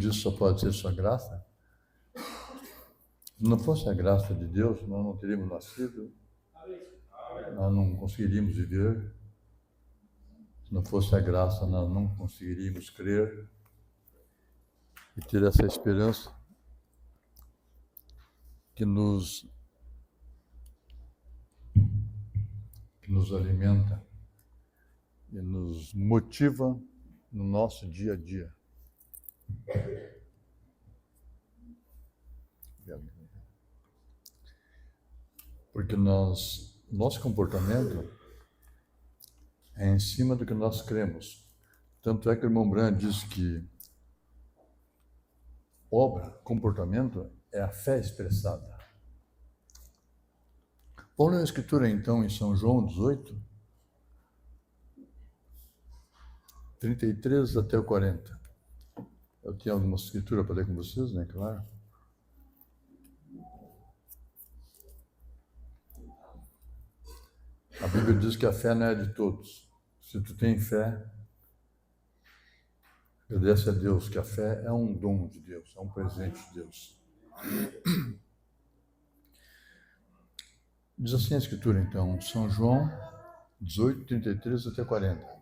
isso só pode ser sua graça? Se não fosse a graça de Deus, nós não teríamos nascido, nós não conseguiríamos viver. Se não fosse a graça, nós não conseguiríamos crer e ter essa esperança que nos alimenta e nos motiva no nosso dia a dia. Porque nosso comportamento é em cima do que nós cremos. Tanto é que o irmão Branham diz que obra, comportamento, é a fé expressada. Vamos ler a escritura então em São João 18, 33 até o 40. Eu tinha alguma escritura para ler com vocês, né? Claro. A Bíblia diz que a fé não é de todos. Se tu tem fé, agradece a Deus, que a fé é um dom de Deus, é um presente de Deus. Diz assim a escritura então, São João 18, 33 até 40.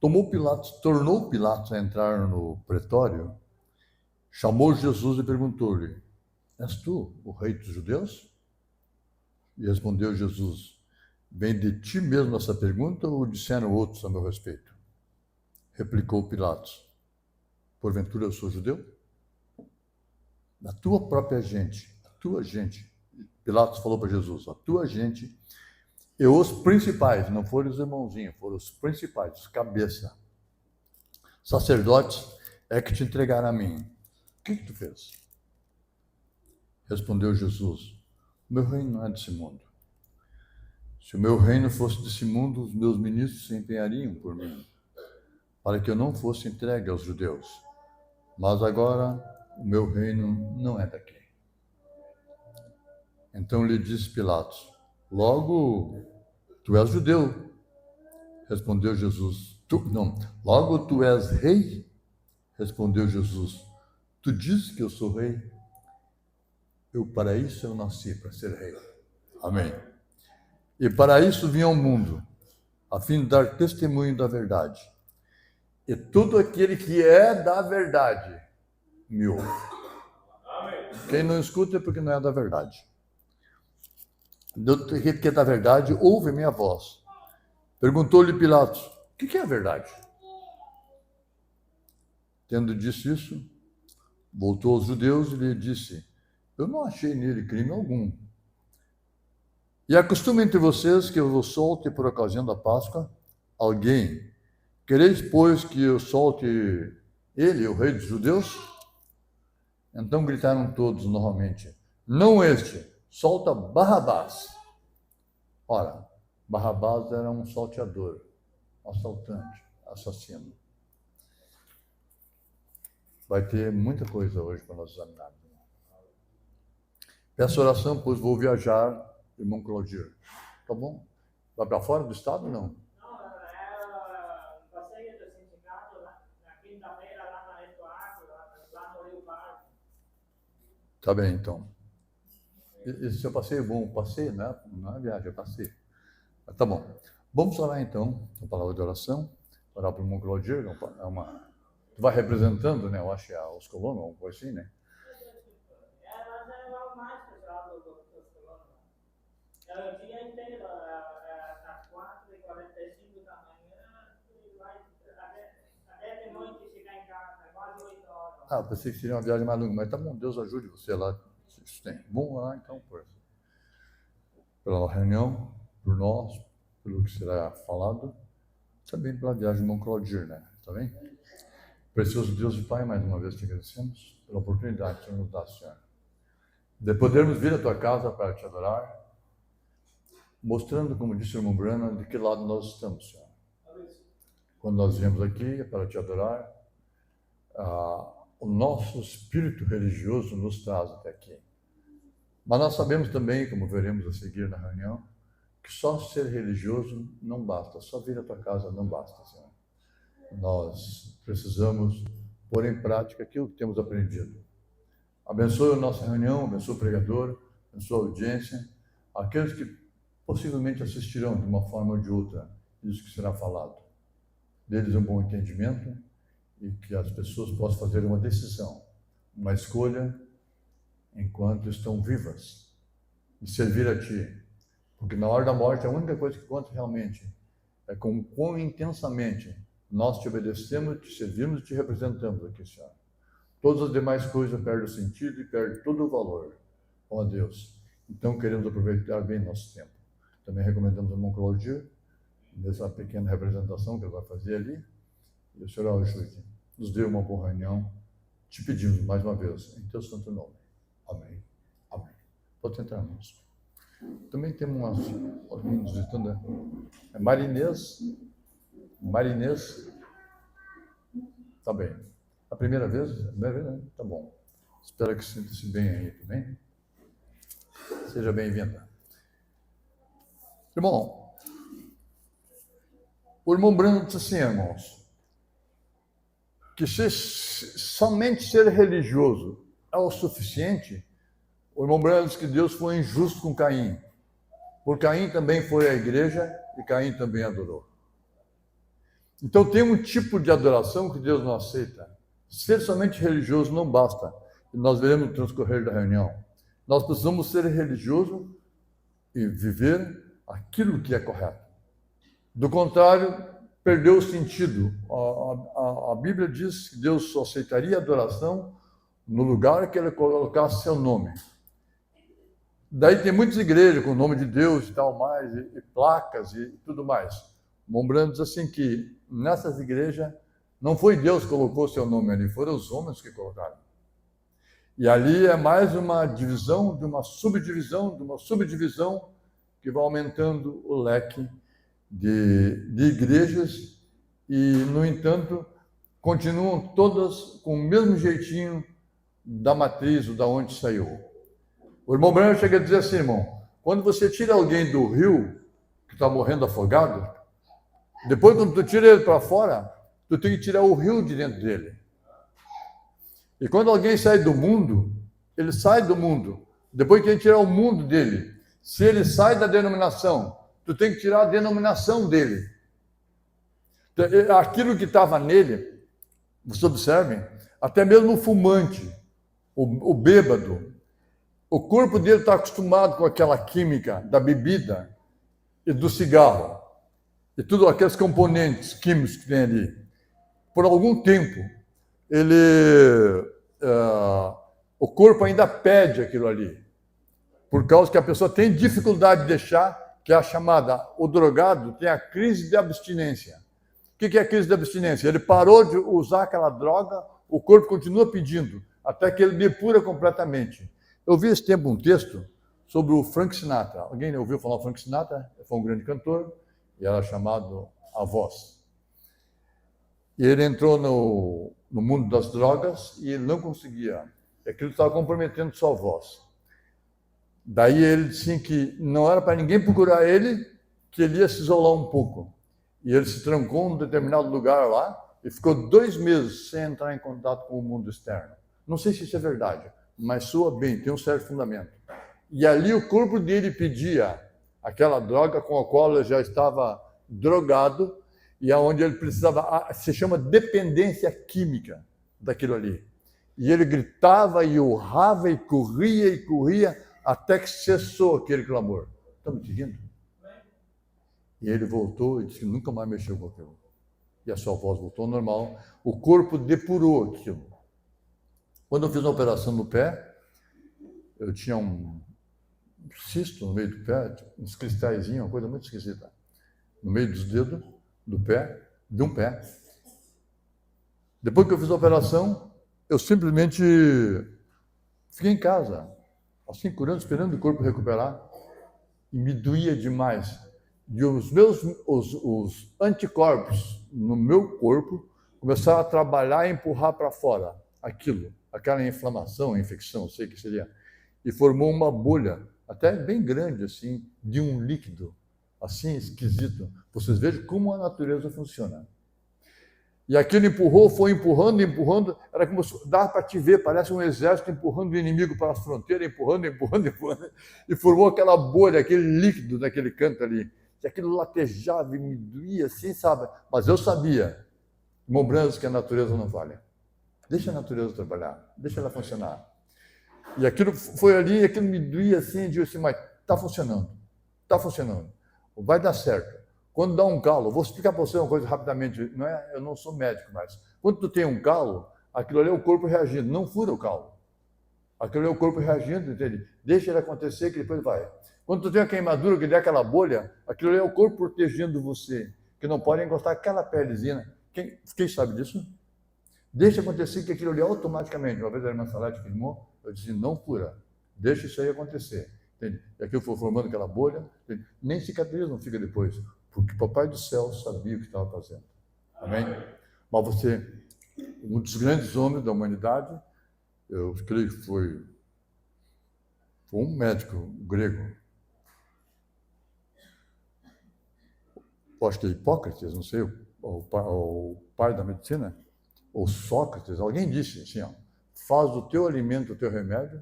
Tornou Pilatos a entrar no pretório, chamou Jesus e perguntou-lhe: És tu o rei dos judeus? E respondeu Jesus: Vem de ti mesmo essa pergunta ou disseram outros a meu respeito? Replicou Pilatos: Porventura eu sou judeu? Da tua própria gente, a tua gente. Pilatos falou para Jesus: a tua gente e os principais, não foram os irmãozinhos, foram os principais, os cabeça, sacerdotes, é que te entregaram a mim. O que tu fez? Respondeu Jesus: o meu reino não é desse mundo. Se o meu reino fosse desse mundo, os meus ministros se empenhariam por mim, para que eu não fosse entregue aos judeus. Mas agora o meu reino não é daqui. Então lhe disse Pilatos: logo tu és judeu. Respondeu Jesus: logo tu és rei? Respondeu Jesus: tu dizes que eu sou rei? Para isso eu nasci, para ser rei. Amém. E para isso vim ao mundo, a fim de dar testemunho da verdade. E todo aquele que é da verdade me ouve. Amém. Quem não escuta é porque não é da verdade. Aquele que é da verdade ouve minha voz. Perguntou-lhe Pilatos: o que é a verdade? Tendo dito isso, voltou aos judeus e lhe disse: eu não achei nele crime algum. E é costume entre vocês que eu vos solte por ocasião da Páscoa alguém. Quereis, pois, que eu solte ele, o rei dos judeus? Então gritaram todos novamente: não este, solta Barrabás. Ora, Barrabás era um salteador, assaltante, assassino. Vai ter muita coisa hoje para nós examinarmos. Peço oração, pois vou viajar, irmão Claudio. Tá bom? Vai para fora do estado ou não? Passei do sindicato na quinta-feira lá na Ecoagro, lá no Rio Pardo. Tá bem, então. Esse seu passeio bom, passeio, né? Não é viagem, é passeio. Tá bom. Vamos orar então, a palavra de oração. Orar para o irmão Claudio, tu vai representando, né? Eu acho que é os colonos, alguma coisa assim, né? Mas é lá mais pesado dos colonos. O dia inteiro, às 4h45 da manhã, vai até de noite chegar em casa, quase 8 horas. Eu pensei que seria uma viagem mais longa, mas tá bom, Deus ajude você lá. Vamos orar então pela reunião, por nós, pelo que será falado, também pela viagem do irmão Claudir, né? Tá bem? Precioso Deus e Pai, mais uma vez te agradecemos pela oportunidade que o Senhor nos dá, Senhor, de podermos vir à tua casa para te adorar, mostrando, como disse o irmão Branham, de que lado nós estamos, Senhor. Quando nós viemos aqui para te adorar, o nosso espírito religioso nos traz até aqui. Mas nós sabemos também, como veremos a seguir na reunião, que só ser religioso não basta, só vir à tua casa não basta, Senhor. Nós precisamos pôr em prática aquilo que temos aprendido. Abençoe a nossa reunião, abençoe o pregador, abençoe a audiência, aqueles que possivelmente assistirão de uma forma ou de outra isso que será falado. Deles um bom entendimento e que as pessoas possam fazer uma decisão, uma escolha enquanto estão vivas e servir a Ti. Porque na hora da morte a única coisa que conta realmente é com quão intensamente nós Te obedecemos, Te servimos e Te representamos aqui, Senhor. Todas as demais coisas perdem o sentido e perdem todo o valor. Ó Deus, então queremos aproveitar bem nosso tempo. Também recomendamos ao irmão Claudio, nessa pequena representação que ele vai fazer ali. E o Senhor ajude. Nos dê uma boa reunião. Te pedimos mais uma vez, em Teu santo nome. Amém. Amém. Pode entrar, irmãos. Também temos alguém nos visitando. É Marinês. Marinês. Tá bem. A primeira vez? Né? Tá bom. Espero que sinta-se bem aí também. Seja bem-vinda. Irmão, o irmão Brando disse assim, irmãos, que se somente ser religioso é o suficiente, o irmão Brando disse que Deus foi injusto com Caim. Por Caim também foi à igreja e Caim também adorou. Então tem um tipo de adoração que Deus não aceita. Ser somente religioso não basta. E nós veremos no transcorrer da reunião. Nós precisamos ser religiosos e viver aquilo que é correto. Do contrário, perdeu o sentido. A Bíblia diz que Deus só aceitaria a adoração no lugar que Ele colocasse seu nome. Daí tem muitas igrejas com o nome de Deus e tal mais, e placas e tudo mais. Mombrando diz assim que nessas igrejas não foi Deus que colocou seu nome ali, foram os homens que colocaram. E ali é mais uma divisão, de uma subdivisão, que vai aumentando o leque de igrejas e, no entanto, continuam todas com o mesmo jeitinho da matriz, ou da onde saiu. O irmão Branco chega a dizer assim, irmão, quando você tira alguém do rio, que está morrendo afogado, depois quando tu tira ele para fora, tu tem que tirar o rio de dentro dele. E quando alguém sai do mundo, ele sai do mundo. Depois que a gente tirar o mundo dele, se ele sai da denominação, tu tem que tirar a denominação dele. Aquilo que estava nele, vocês observem, até mesmo o fumante, o bêbado, o corpo dele está acostumado com aquela química da bebida e do cigarro, e tudo aqueles componentes químicos que tem ali. Por algum tempo, o corpo ainda pede aquilo ali, por causa que a pessoa tem dificuldade de deixar, que é a chamada, o drogado tem a crise de abstinência. O que é a crise de abstinência? Ele parou de usar aquela droga, o corpo continua pedindo, até que ele depura completamente. Eu vi esse tempo um texto sobre o Frank Sinatra. Alguém ouviu falar do Frank Sinatra? Foi um grande cantor, e era chamado A Voz. E ele entrou no mundo das drogas e ele não conseguia. Aquilo estava comprometendo sua voz. Daí ele disse que não era para ninguém procurar ele, que ele ia se isolar um pouco. E ele se trancou em um determinado lugar lá e ficou 2 meses sem entrar em contato com o mundo externo. Não sei se isso é verdade, mas soa bem, tem um certo fundamento. E ali o corpo dele pedia aquela droga com a qual ele já estava drogado, e aonde ele precisava, se chama dependência química daquilo ali. E ele gritava e urrava e corria, até que cessou aquele clamor. Estão me seguindo? E ele voltou e disse que nunca mais mexeu com aquilo. E a sua voz voltou ao normal, o corpo depurou aquilo. Quando eu fiz uma operação no pé, eu tinha um cisto no meio do pé, uns cristalzinhos, uma coisa muito esquisita, no meio dos dedos do pé, de um pé. Depois que eu fiz a operação, eu simplesmente fiquei em casa, assim, curando, esperando o corpo recuperar, e me doía demais. E os anticorpos no meu corpo começaram a trabalhar e empurrar para fora aquilo, aquela inflamação, infecção, sei que seria, e formou uma bolha, até bem grande, assim, de um líquido, assim, esquisito. Vocês vejam como a natureza funciona. E aquilo empurrou, foi empurrando, empurrando, era como se dá para te ver, parece um exército empurrando o inimigo para as fronteiras, empurrando, empurrando, empurrando, e formou aquela bolha, aquele líquido daquele canto ali. E aquilo latejava e me doía assim, sabe? Mas eu sabia, irmão Branham, que a natureza não vale. Deixa a natureza trabalhar, deixa ela funcionar. E aquilo foi ali, e aquilo me doía assim, eu disse assim, mas está funcionando, vai dar certo. Quando dá um calo, vou explicar para você uma coisa rapidamente, eu não sou médico, mas quando tu tem um calo, aquilo ali é o corpo reagindo, não fura o calo. Aquilo ali é o corpo reagindo, entende? Deixa ele acontecer que depois vai. Quando tu tem uma queimadura, que der aquela bolha, aquilo ali é o corpo protegendo você, que não pode encostar aquela pelezinha. Quem sabe disso? Deixa acontecer que aquilo ali automaticamente, uma vez a irmã Salete filmou, eu disse, não fura, deixa isso aí acontecer. Entende? E aquilo foi formando aquela bolha, entende? Nem cicatriz não fica depois, porque o Papai do Céu sabia o que estava fazendo. Amém? Mas você, um dos grandes homens da humanidade, eu creio que foi um médico grego. Eu acho que é Hipócrates, não sei, o pai da medicina, ou Sócrates, alguém disse assim, ó, faz do teu alimento o teu remédio.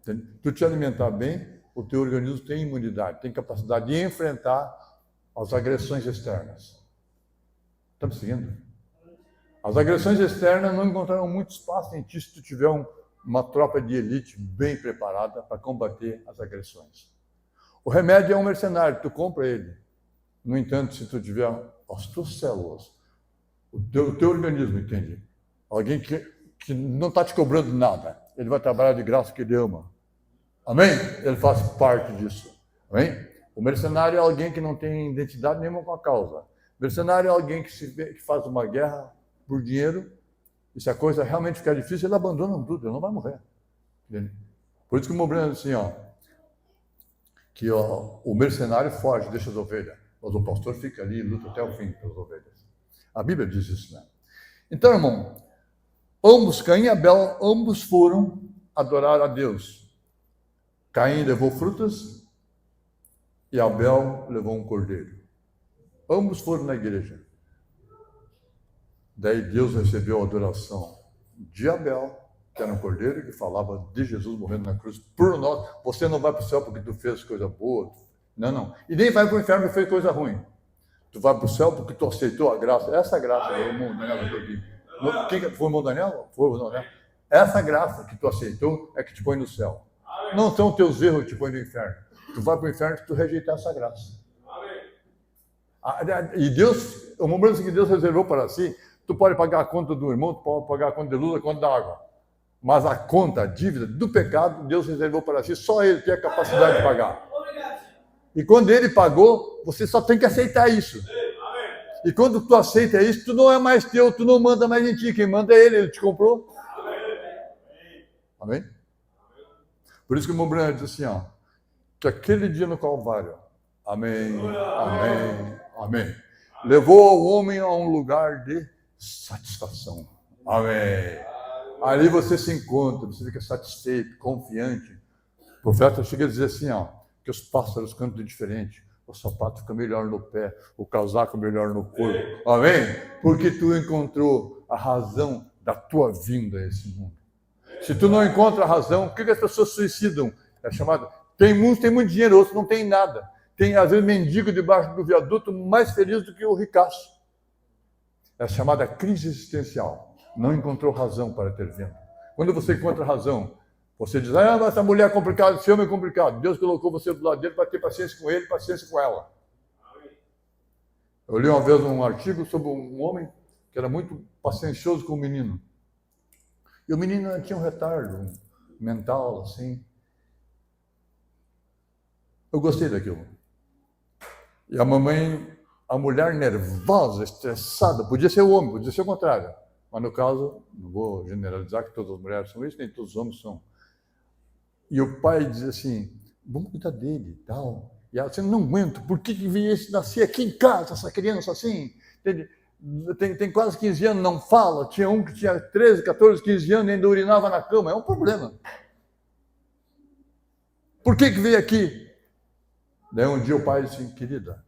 Entende? Tu te alimentar bem, o teu organismo tem imunidade, tem capacidade de enfrentar as agressões externas. Está me seguindo? As agressões externas não encontrarão muito espaço em ti se tu tiver uma tropa de elite bem preparada para combater as agressões. O remédio é um mercenário, tu compra ele. No entanto, se tu tiver as tuas células, o teu organismo, entende? Alguém que não está te cobrando nada, ele vai trabalhar de graça que ele ama. Amém? Ele faz parte disso. Amém? O mercenário é alguém que não tem identidade nenhuma com a causa. O mercenário é alguém que faz uma guerra por dinheiro, e se a coisa realmente ficar difícil, ele abandona tudo, ele não vai morrer. Entende? Por isso que o Mobrano diz assim, que o mercenário foge, deixa as ovelhas, mas o pastor fica ali e luta até o fim pelas ovelhas. A Bíblia diz isso, né? Então, irmão, Caim e Abel, ambos foram adorar a Deus. Caim levou frutas e Abel levou um cordeiro. Ambos foram na igreja. Daí Deus recebeu a adoração de Abel, que era um cordeiro que falava de Jesus morrendo na cruz por nós. Você não vai para o céu porque tu fez coisa boa. Não. E nem vai para o inferno porque fez coisa ruim. Tu vai para o céu porque tu aceitou a graça. Essa graça, o irmão Daniel aqui. Quem foi o irmão Daniel? Foi o irmão Daniel. Essa graça que tu aceitou é que te põe no céu. Não são teus erros que te põem no inferno. Tu vai para o inferno se tu rejeitar essa graça. E Deus, o momento que Deus reservou para si, tu pode pagar a conta do irmão, tu pode pagar a conta de luz, a conta da água. Mas a conta, a dívida do pecado, Deus reservou para si, só Ele tem a capacidade de pagar. E quando Ele pagou, você só tem que aceitar isso. E quando tu aceita isso, tu não é mais teu, tu não manda mais em ti, quem manda é Ele te comprou. Amém? Por isso que o irmão Branham diz assim, que aquele dia no Calvário, amém, levou o homem a um lugar de satisfação. Amém. Ali você se encontra, você fica satisfeito, confiante. O profeta chega a dizer assim, que os pássaros cantam diferente, o sapato fica melhor no pé, o casaco melhor no corpo. Amém? Porque tu encontrou a razão da tua vinda a esse mundo. Se tu não encontra a razão, por que as pessoas suicidam? É chamado. Tem muito dinheiro, outros não tem nada. Tem, às vezes, mendigo debaixo do viaduto mais feliz do que o ricaço. É chamada crise existencial. Não encontrou razão para ter vindo. Quando você encontra razão, você diz, mas essa mulher é complicada, esse homem é complicado. Deus colocou você do lado dele para ter paciência com ele, paciência com ela. Eu li uma vez um artigo sobre um homem que era muito paciencioso com o menino. E o menino tinha um retardo mental, assim. Eu gostei daquilo. E a mulher nervosa, estressada, podia ser o homem, podia ser o contrário. Mas no caso, não vou generalizar que todas as mulheres são isso, nem todos os homens são. E o pai diz assim, vamos cuidar dele e tal. E ela disse, não aguento, por que veio esse nascer aqui em casa, essa criança assim? Tem quase 15 anos, não fala. Tinha um que tinha 13, 14, 15 anos e ainda urinava na cama. É um problema. Por que veio aqui? Daí um dia o pai disse, querida,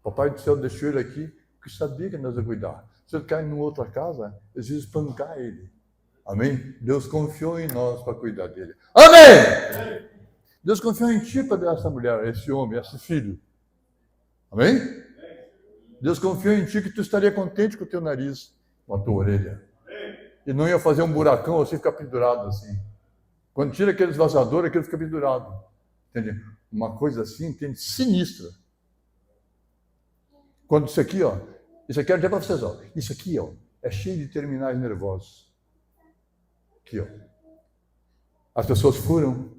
o Papai do Céu deixou ele aqui porque sabia que nós ia cuidar. Se ele cai em outra casa, eles iam espancar ele. Amém? Deus confiou em nós para cuidar dele. Amém! Deus confiou em ti para dar essa mulher, esse homem, esse filho. Amém? Deus confiou em ti que tu estaria contente com o teu nariz, com a tua orelha. E não ia fazer um buracão assim, ficar pendurado assim. Quando tira aqueles vazadores, aquele fica pendurado. Entende? Uma coisa assim, entende? Sinistra. Quando isso aqui, ó, isso aqui eu dizer para vocês, ó, isso aqui, ó, é cheio de terminais nervosos. Aqui, ó. As pessoas furam,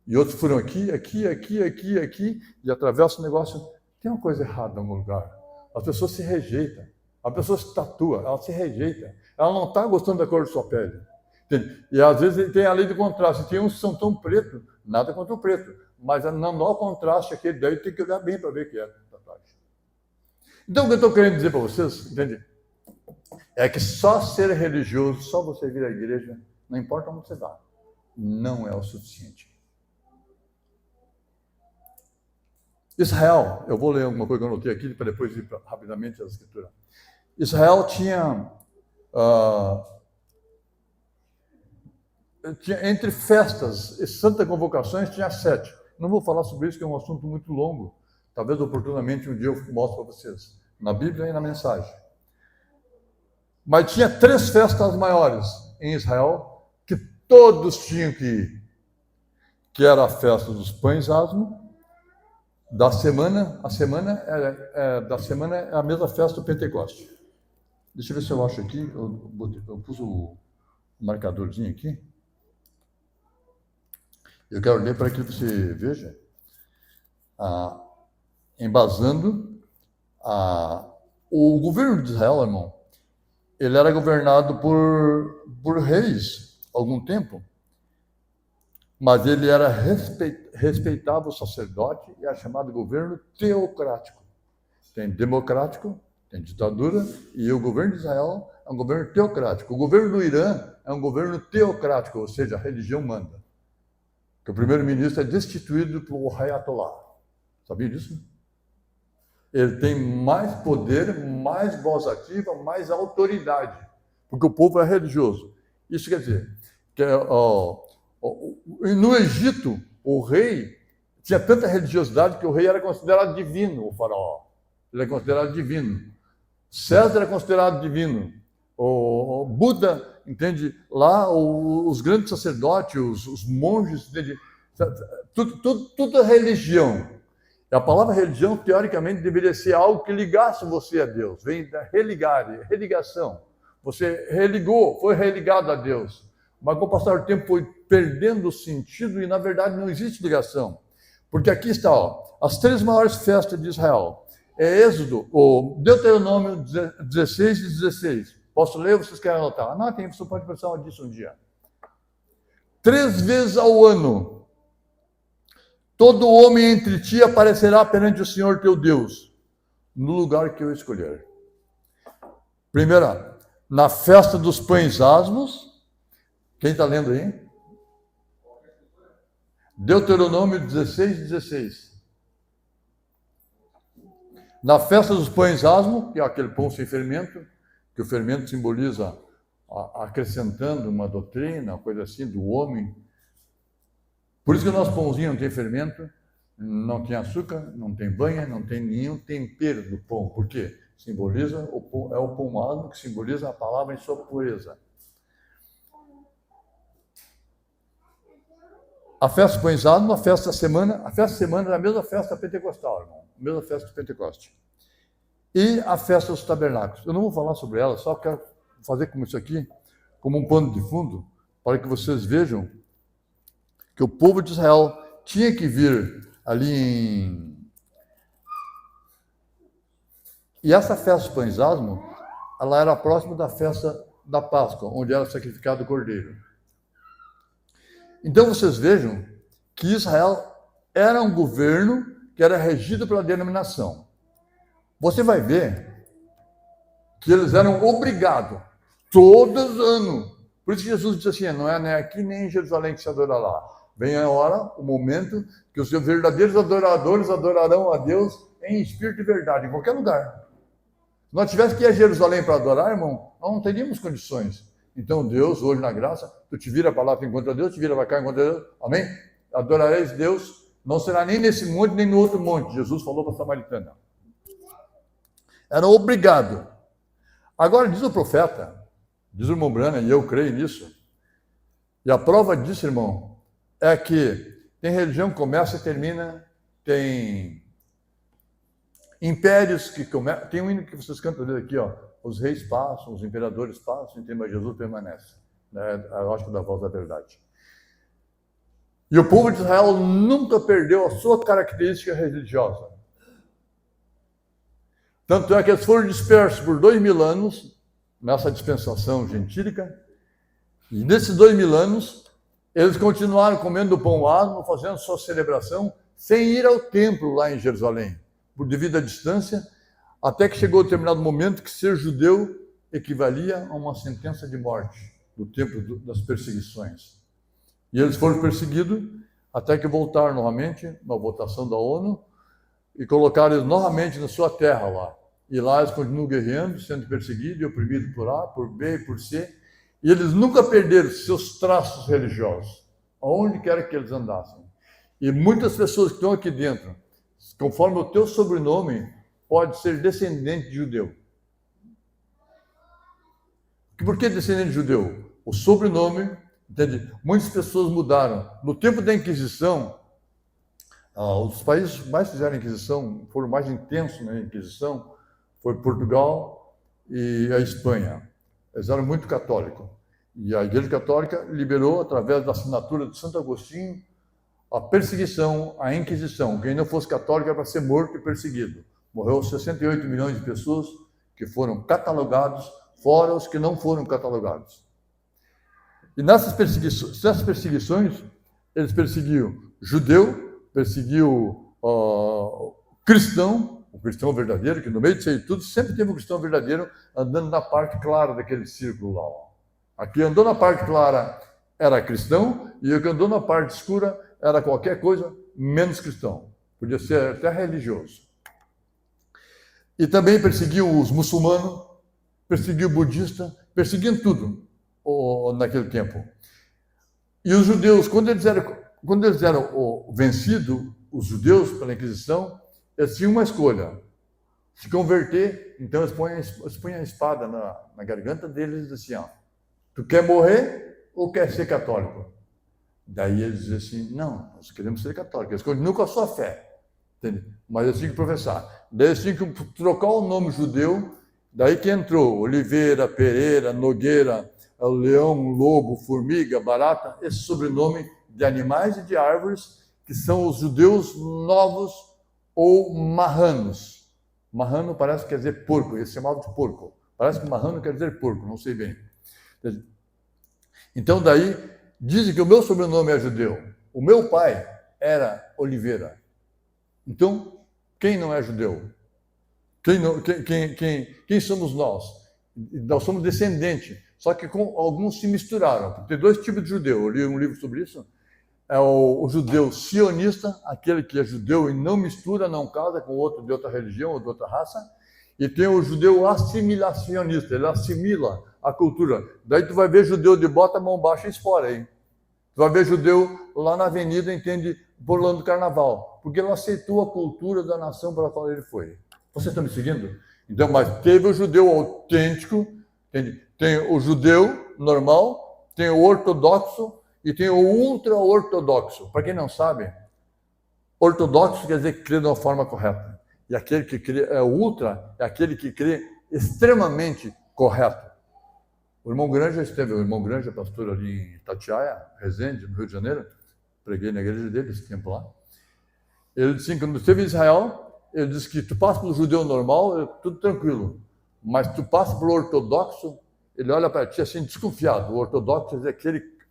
e outros furam aqui, e atravessam o negócio. Tem uma coisa errada em algum lugar. As pessoas se rejeitam. A pessoa se tatua, ela se rejeita. Ela não está gostando da cor de sua pele. Entende? E às vezes tem a lei do contraste. Tem uns que são tão pretos, nada contra o preto. Mas não há o contraste aquele, daí tem que olhar bem para ver que é tatuagem. Então o que eu estou querendo dizer para vocês, entende? É que só ser religioso, só você vir à igreja, não importa onde você vá, não é o suficiente. Israel, eu vou ler alguma coisa que eu anotei aqui, para depois ir rapidamente às escrituras. Israel tinha entre festas e santas convocações, tinha 7. Não vou falar sobre isso, que é um assunto muito longo. Talvez oportunamente um dia eu mostre para vocês, na Bíblia e na mensagem. Mas tinha 3 festas maiores em Israel, que todos tinham que ir. Que era a festa dos pães asmos, da semana, da semana é a mesma festa do Pentecoste. Deixa eu ver se eu acho aqui, eu pus o marcadorzinho aqui. Eu quero ler para que você veja, embasando o governo de Israel, irmão, ele era governado por reis há algum tempo, mas ele era respeitava o sacerdote e era chamado governo teocrático. Tem democrático, tem ditadura, e o governo de Israel é um governo teocrático. O governo do Irã é um governo teocrático, ou seja, a religião manda. Que o primeiro-ministro é destituído pelo Ayatollah. Sabia disso? Ele tem mais poder, mais voz ativa, mais autoridade, porque o povo é religioso. Isso quer dizer que no Egito, o rei tinha tanta religiosidade que o rei era considerado divino, o faraó. Ele é considerado divino. César é considerado divino. O Buda, entende? Lá, os grandes sacerdotes, os monges, entende? Tudo é religião. E a palavra religião, teoricamente, deveria ser algo que ligasse você a Deus. Vem da religação. Você religou, foi religado a Deus. Mas com o passar do tempo foi perdendo o sentido e, na verdade, não existe ligação. Porque aqui está, ó, as 3 maiores festas de Israel. É Êxodo, ou Deuteronômio 16 e 16. Posso ler ou vocês querem anotar? Anotem, você pode pensar disso um dia. 3 vezes ao ano, todo homem entre ti aparecerá perante o Senhor teu Deus, no lugar que eu escolher. Primeira, na festa dos pães asmos. Quem está lendo aí? Deuteronômio 16, 16. Na festa dos pães asmos, que é aquele pão sem fermento, que o fermento simboliza acrescentando uma doutrina, uma coisa assim, do homem. Por isso que o nosso pãozinho não tem fermento, não tem açúcar, não tem banha, não tem nenhum tempero do pão. Por quê? Simboliza o pão, é o pão asmo que simboliza a palavra em sua pureza. A festa dos pães asmos, a festa da semana é a mesma festa pentecostal, irmão. A mesma festa do Pentecoste. E a festa dos tabernáculos. Eu não vou falar sobre ela, só quero fazer como isso aqui, como um pano de fundo, para que vocês vejam que o povo de Israel tinha que vir ali em... E essa festa dos pães asmos, ela era próxima da festa da Páscoa, onde era sacrificado o cordeiro. Então vocês vejam que Israel era um governo que era regido pela denominação. Você vai ver que eles eram obrigados, todos os anos. Por isso que Jesus disse assim, não é nem aqui nem em Jerusalém que se adora lá. Vem a hora, o momento, que os verdadeiros adoradores adorarão a Deus em espírito e verdade, em qualquer lugar. Se nós tivéssemos que ir a Jerusalém para adorar, irmão, nós não teríamos condições. Então Deus, hoje na graça, tu te vira para lá, tu encontra Deus, te vira para cá, encontra Deus. Amém? Adorareis Deus, não será nem nesse monte, nem no outro monte. Jesus falou para a samaritana. Era obrigado. Agora, diz o profeta, diz o irmão Branham, e eu creio nisso, e a prova disso, irmão, é que tem religião que começa e termina, tem impérios que começam, tem um hino que vocês cantam aqui, ó, os reis passam, os imperadores passam, mas Jesus permanece. Eu acho que da voz da verdade. E o povo de Israel nunca perdeu a sua característica religiosa. Tanto é que eles foram dispersos por 2000 anos, nessa dispensação gentílica, e nesses 2000 anos, eles continuaram comendo pão asmo, fazendo sua celebração, sem ir ao templo lá em Jerusalém, por devido à distância, até que chegou um determinado momento que ser judeu equivalia a uma sentença de morte, do tempo das perseguições. E eles foram perseguidos, até que voltaram novamente, na votação da ONU, e colocaram eles novamente na sua terra lá. E lá eles continuam guerreando, sendo perseguidos e oprimidos por A, por B e por C. E eles nunca perderam seus traços religiosos, aonde quer que eles andassem. E muitas pessoas que estão aqui dentro, conforme o teu sobrenome, pode ser descendente de judeu. Por que descendente de judeu? O sobrenome, entende? Muitas pessoas mudaram. No tempo da Inquisição, os países que mais fizeram Inquisição, foram mais intensos na Inquisição, foi Portugal e a Espanha. Eles eram muito católicos. E a Igreja Católica liberou, através da assinatura de Santo Agostinho, a perseguição, a Inquisição. Quem não fosse católico era para ser morto e perseguido. Morreu 68 milhões de pessoas que foram catalogados, fora os que não foram catalogados. E nessas perseguições, eles perseguiam judeu, perseguiam cristão, o cristão verdadeiro, que no meio disso aí tudo sempre teve um cristão verdadeiro andando na parte clara daquele círculo lá. Aqui andou na parte clara era cristão, e o que andou na parte escura era qualquer coisa menos cristão. Podia ser até religioso. E também perseguiam os muçulmanos, perseguiam o budista, perseguiam tudo naquele tempo. E os judeus, quando eles eram vencidos, os judeus pela Inquisição, eles tinham uma escolha: se converter. Então eles põem a espada na garganta deles e dizem assim: tu quer morrer ou quer ser católico? Daí eles dizem assim: não, nós queremos ser católicos. Eles continuam com a sua fé, entende? Mas eles tinham que professar. Daí eles tinham que trocar o nome judeu. Daí que entrou Oliveira, Pereira, Nogueira, Leão, Lobo, Formiga, Barata, esse sobrenome de animais e de árvores, que são os judeus novos ou marranos. Marrano parece que quer dizer porco, esse é chamado de porco. Parece que marrano quer dizer porco, não sei bem. Então daí, dizem que o meu sobrenome é judeu. O meu pai era Oliveira. Então, quem não é judeu? Quem somos nós? Nós somos descendentes. Só que alguns se misturaram. Tem dois tipos de judeu. Eu li um livro sobre isso. É o judeu sionista, aquele que é judeu e não mistura, não casa com outro de outra religião ou de outra raça. E tem o judeu assimilacionista, ele assimila a cultura. Daí tu vai ver judeu de bota, mão baixa e espora, hein? Tu vai ver judeu lá na avenida, entende, pulando carnaval. Porque ele aceitou a cultura da nação para a qual ele foi. Vocês estão me seguindo? Então, mas teve o judeu autêntico, entende? Tem o judeu normal, tem o ortodoxo e tem o ultra-ortodoxo. Para quem não sabe, ortodoxo quer dizer que crê de uma forma correta. E aquele que crê, ultra, é aquele que crê extremamente correto. O irmão Granja esteve, o irmão Granja, pastor ali em Itatiaia, Resende, no Rio de Janeiro, preguei na igreja dele esse tempo lá. Ele disse que quando esteve em Israel, ele disse que tu passa pelo judeu normal, tudo tranquilo. Mas tu passa pelo ortodoxo, ele olha para ti assim, desconfiado. O ortodoxo é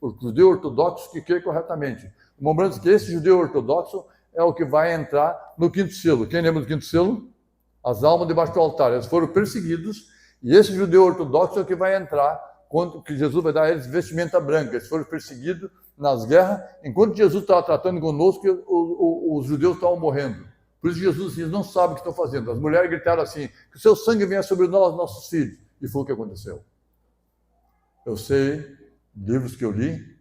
o judeu ortodoxo que crê corretamente. O irmão Granja disse que esse judeu ortodoxo é o que vai entrar no quinto selo. Quem lembra do quinto selo? As almas debaixo do altar. Eles foram perseguidos, e esse judeu ortodoxo é o que vai entrar quando que Jesus vai dar a eles vestimenta branca. Eles foram perseguidos nas guerras. Enquanto Jesus estava tratando conosco, os judeus estavam morrendo. Por isso Jesus disse, eles não sabem o que estão fazendo. As mulheres gritaram assim, que o seu sangue venha sobre nós, nossos filhos. E foi o que aconteceu. Eu sei, livros que eu li,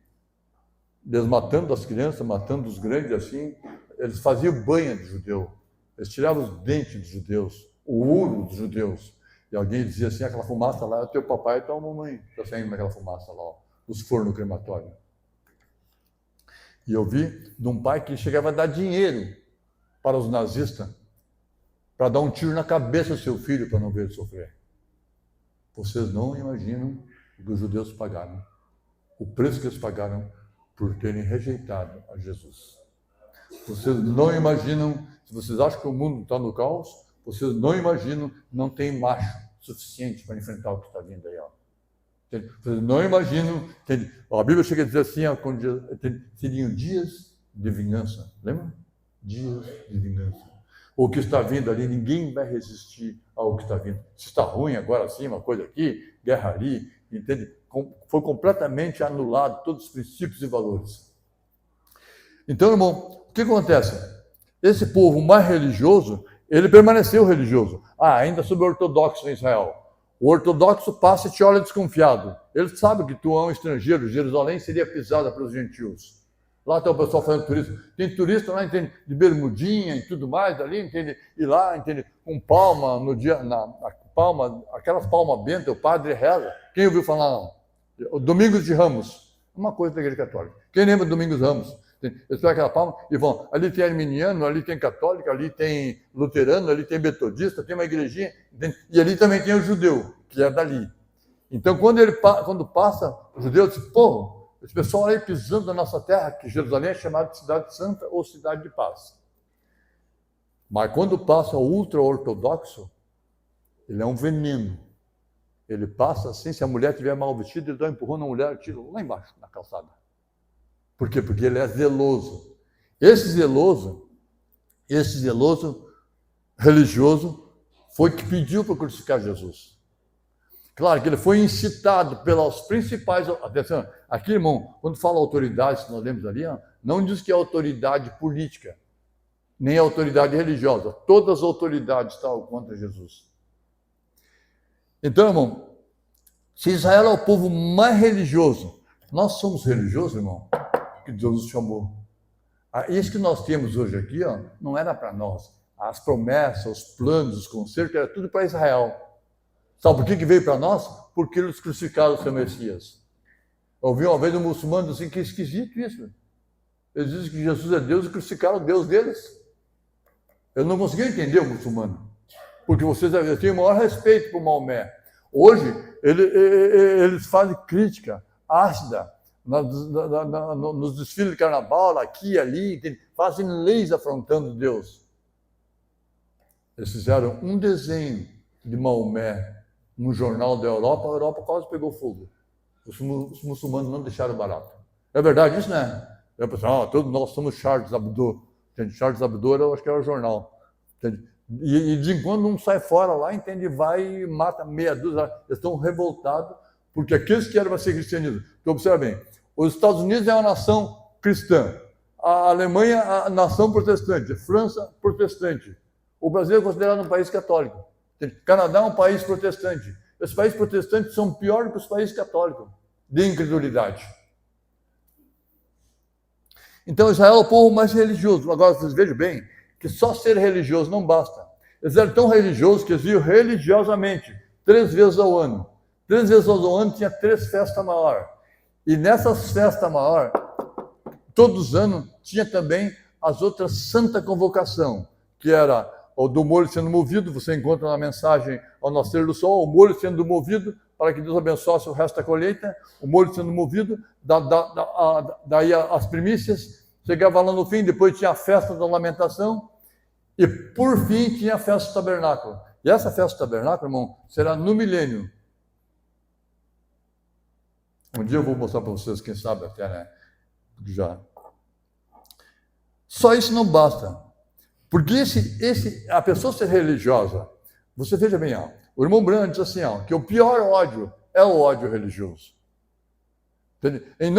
eles matando as crianças, matando os grandes, assim, eles faziam banha de judeu. Eles tiravam os dentes dos judeus, o ouro dos judeus. E alguém dizia assim, aquela fumaça lá, é o teu papai e tua mamãe. Está saindo naquela fumaça lá, ó, dos fornos crematórios. E eu vi de um pai que chegava a dar dinheiro para os nazistas, para dar um tiro na cabeça do seu filho, para não ver ele sofrer. Vocês não imaginam o que os judeus pagaram, o preço que eles pagaram por terem rejeitado a Jesus. Vocês não imaginam, se vocês acham que o mundo está no caos, vocês não imaginam, não tem macho suficiente para enfrentar o que está vindo aí. Ó. Vocês não imaginam, entende? A Bíblia chega a dizer assim, ó, seriam dias de vingança, lembra? Dias de vingança. O que está vindo ali, ninguém vai resistir ao que está vindo. Se está ruim agora assim, uma coisa aqui, guerra ali, entende? Foi completamente anulado todos os princípios e valores. Então, irmão, o que acontece? Esse povo mais religioso, ele permaneceu religioso. Ainda sobre o ortodoxo em Israel. O ortodoxo passa e te olha desconfiado. Ele sabe que tu é um estrangeiro. Jerusalém seria pisada pelos gentios. Lá está o pessoal fazendo turismo. Tem turista lá, entende, de bermudinha e tudo mais ali, entende? E lá, entende, com palma no dia, palma, aquelas palmas bentas, o padre reza. Quem ouviu falar não? O Domingos de Ramos, uma coisa da igreja católica. Quem lembra do Domingos Ramos? Eles pegam aquela palma e vão, ali tem arminiano, ali tem católico, ali tem luterano, ali tem metodista, tem uma igrejinha, entende? E ali também tem o judeu, que é dali. Então, quando passa, o judeu diz, pô, esse pessoal aí pisando na nossa terra, que Jerusalém é chamada de cidade santa ou cidade de paz. Mas quando passa o ultra-ortodoxo, ele é um veneno. Ele passa assim, se a mulher estiver mal vestida, ele dá um empurrão na mulher e tira lá embaixo, na calçada. Por quê? Porque ele é zeloso. Esse zeloso religioso, foi que pediu para crucificar Jesus. Claro que ele foi incitado pelos principais... Atenção, aqui, irmão, quando fala autoridade, se nós lemos ali, não diz que é autoridade política, nem autoridade religiosa. Todas as autoridades estavam contra Jesus. Então, irmão, se Israel é o povo mais religioso, nós somos religiosos, irmão, que Deus nos chamou. Isso que nós temos hoje aqui, não era para nós. As promessas, os planos, os conselhos, era tudo para Israel. Sabe por que veio para nós? Porque eles crucificaram o seu Messias. Eu ouvi uma vez um muçulmano assim, que esquisito isso. Eles dizem que Jesus é Deus e crucificaram o Deus deles. Eu não consegui entender o muçulmano. Porque vocês têm o maior respeito por Maomé. Hoje, eles fazem crítica ácida nos desfiles de carnaval, aqui e ali, fazem leis afrontando Deus. Eles fizeram um desenho de Maomé no jornal da Europa, a Europa quase pegou fogo. Os muçulmanos não deixaram barato. É verdade isso, né? Eu pensei, todos nós somos Charles Hebdo. Charles Hebdo, eu acho que era o jornal. E de quando um sai fora lá, entende, vai e mata meia dúzia. Eles estão revoltados, porque aqueles que eram para ser cristianismo. Então, observa bem, os Estados Unidos é uma nação cristã, a Alemanha a nação protestante, a França protestante, o Brasil é considerado um país católico, o Canadá é um país protestante. Os países protestantes são piores que os países católicos, de incredulidade. Então, Israel é o povo mais religioso. Agora, vocês vejam bem, que só ser religioso não basta. Eles eram tão religiosos que eles iam religiosamente, 3 vezes ao ano. 3 vezes ao ano tinha 3 festas maiores. E nessas festas maiores, todos os anos, tinha também as outras Santa Convocação, que era o do molho sendo movido, você encontra na mensagem ao nascer do sol, o molho sendo movido para que Deus abençoasse o resto da colheita, o molho sendo movido, daí as primícias, chegava lá no fim, depois tinha a festa da lamentação, e por fim tinha a festa do tabernáculo. E essa festa do tabernáculo, irmão, será no milênio. Um dia eu vou mostrar para vocês, quem sabe até, né? Já. Só isso não basta. Porque a pessoa ser religiosa, você veja bem, o irmão Branco diz assim, que o pior ódio é o ódio religioso. Entende? Em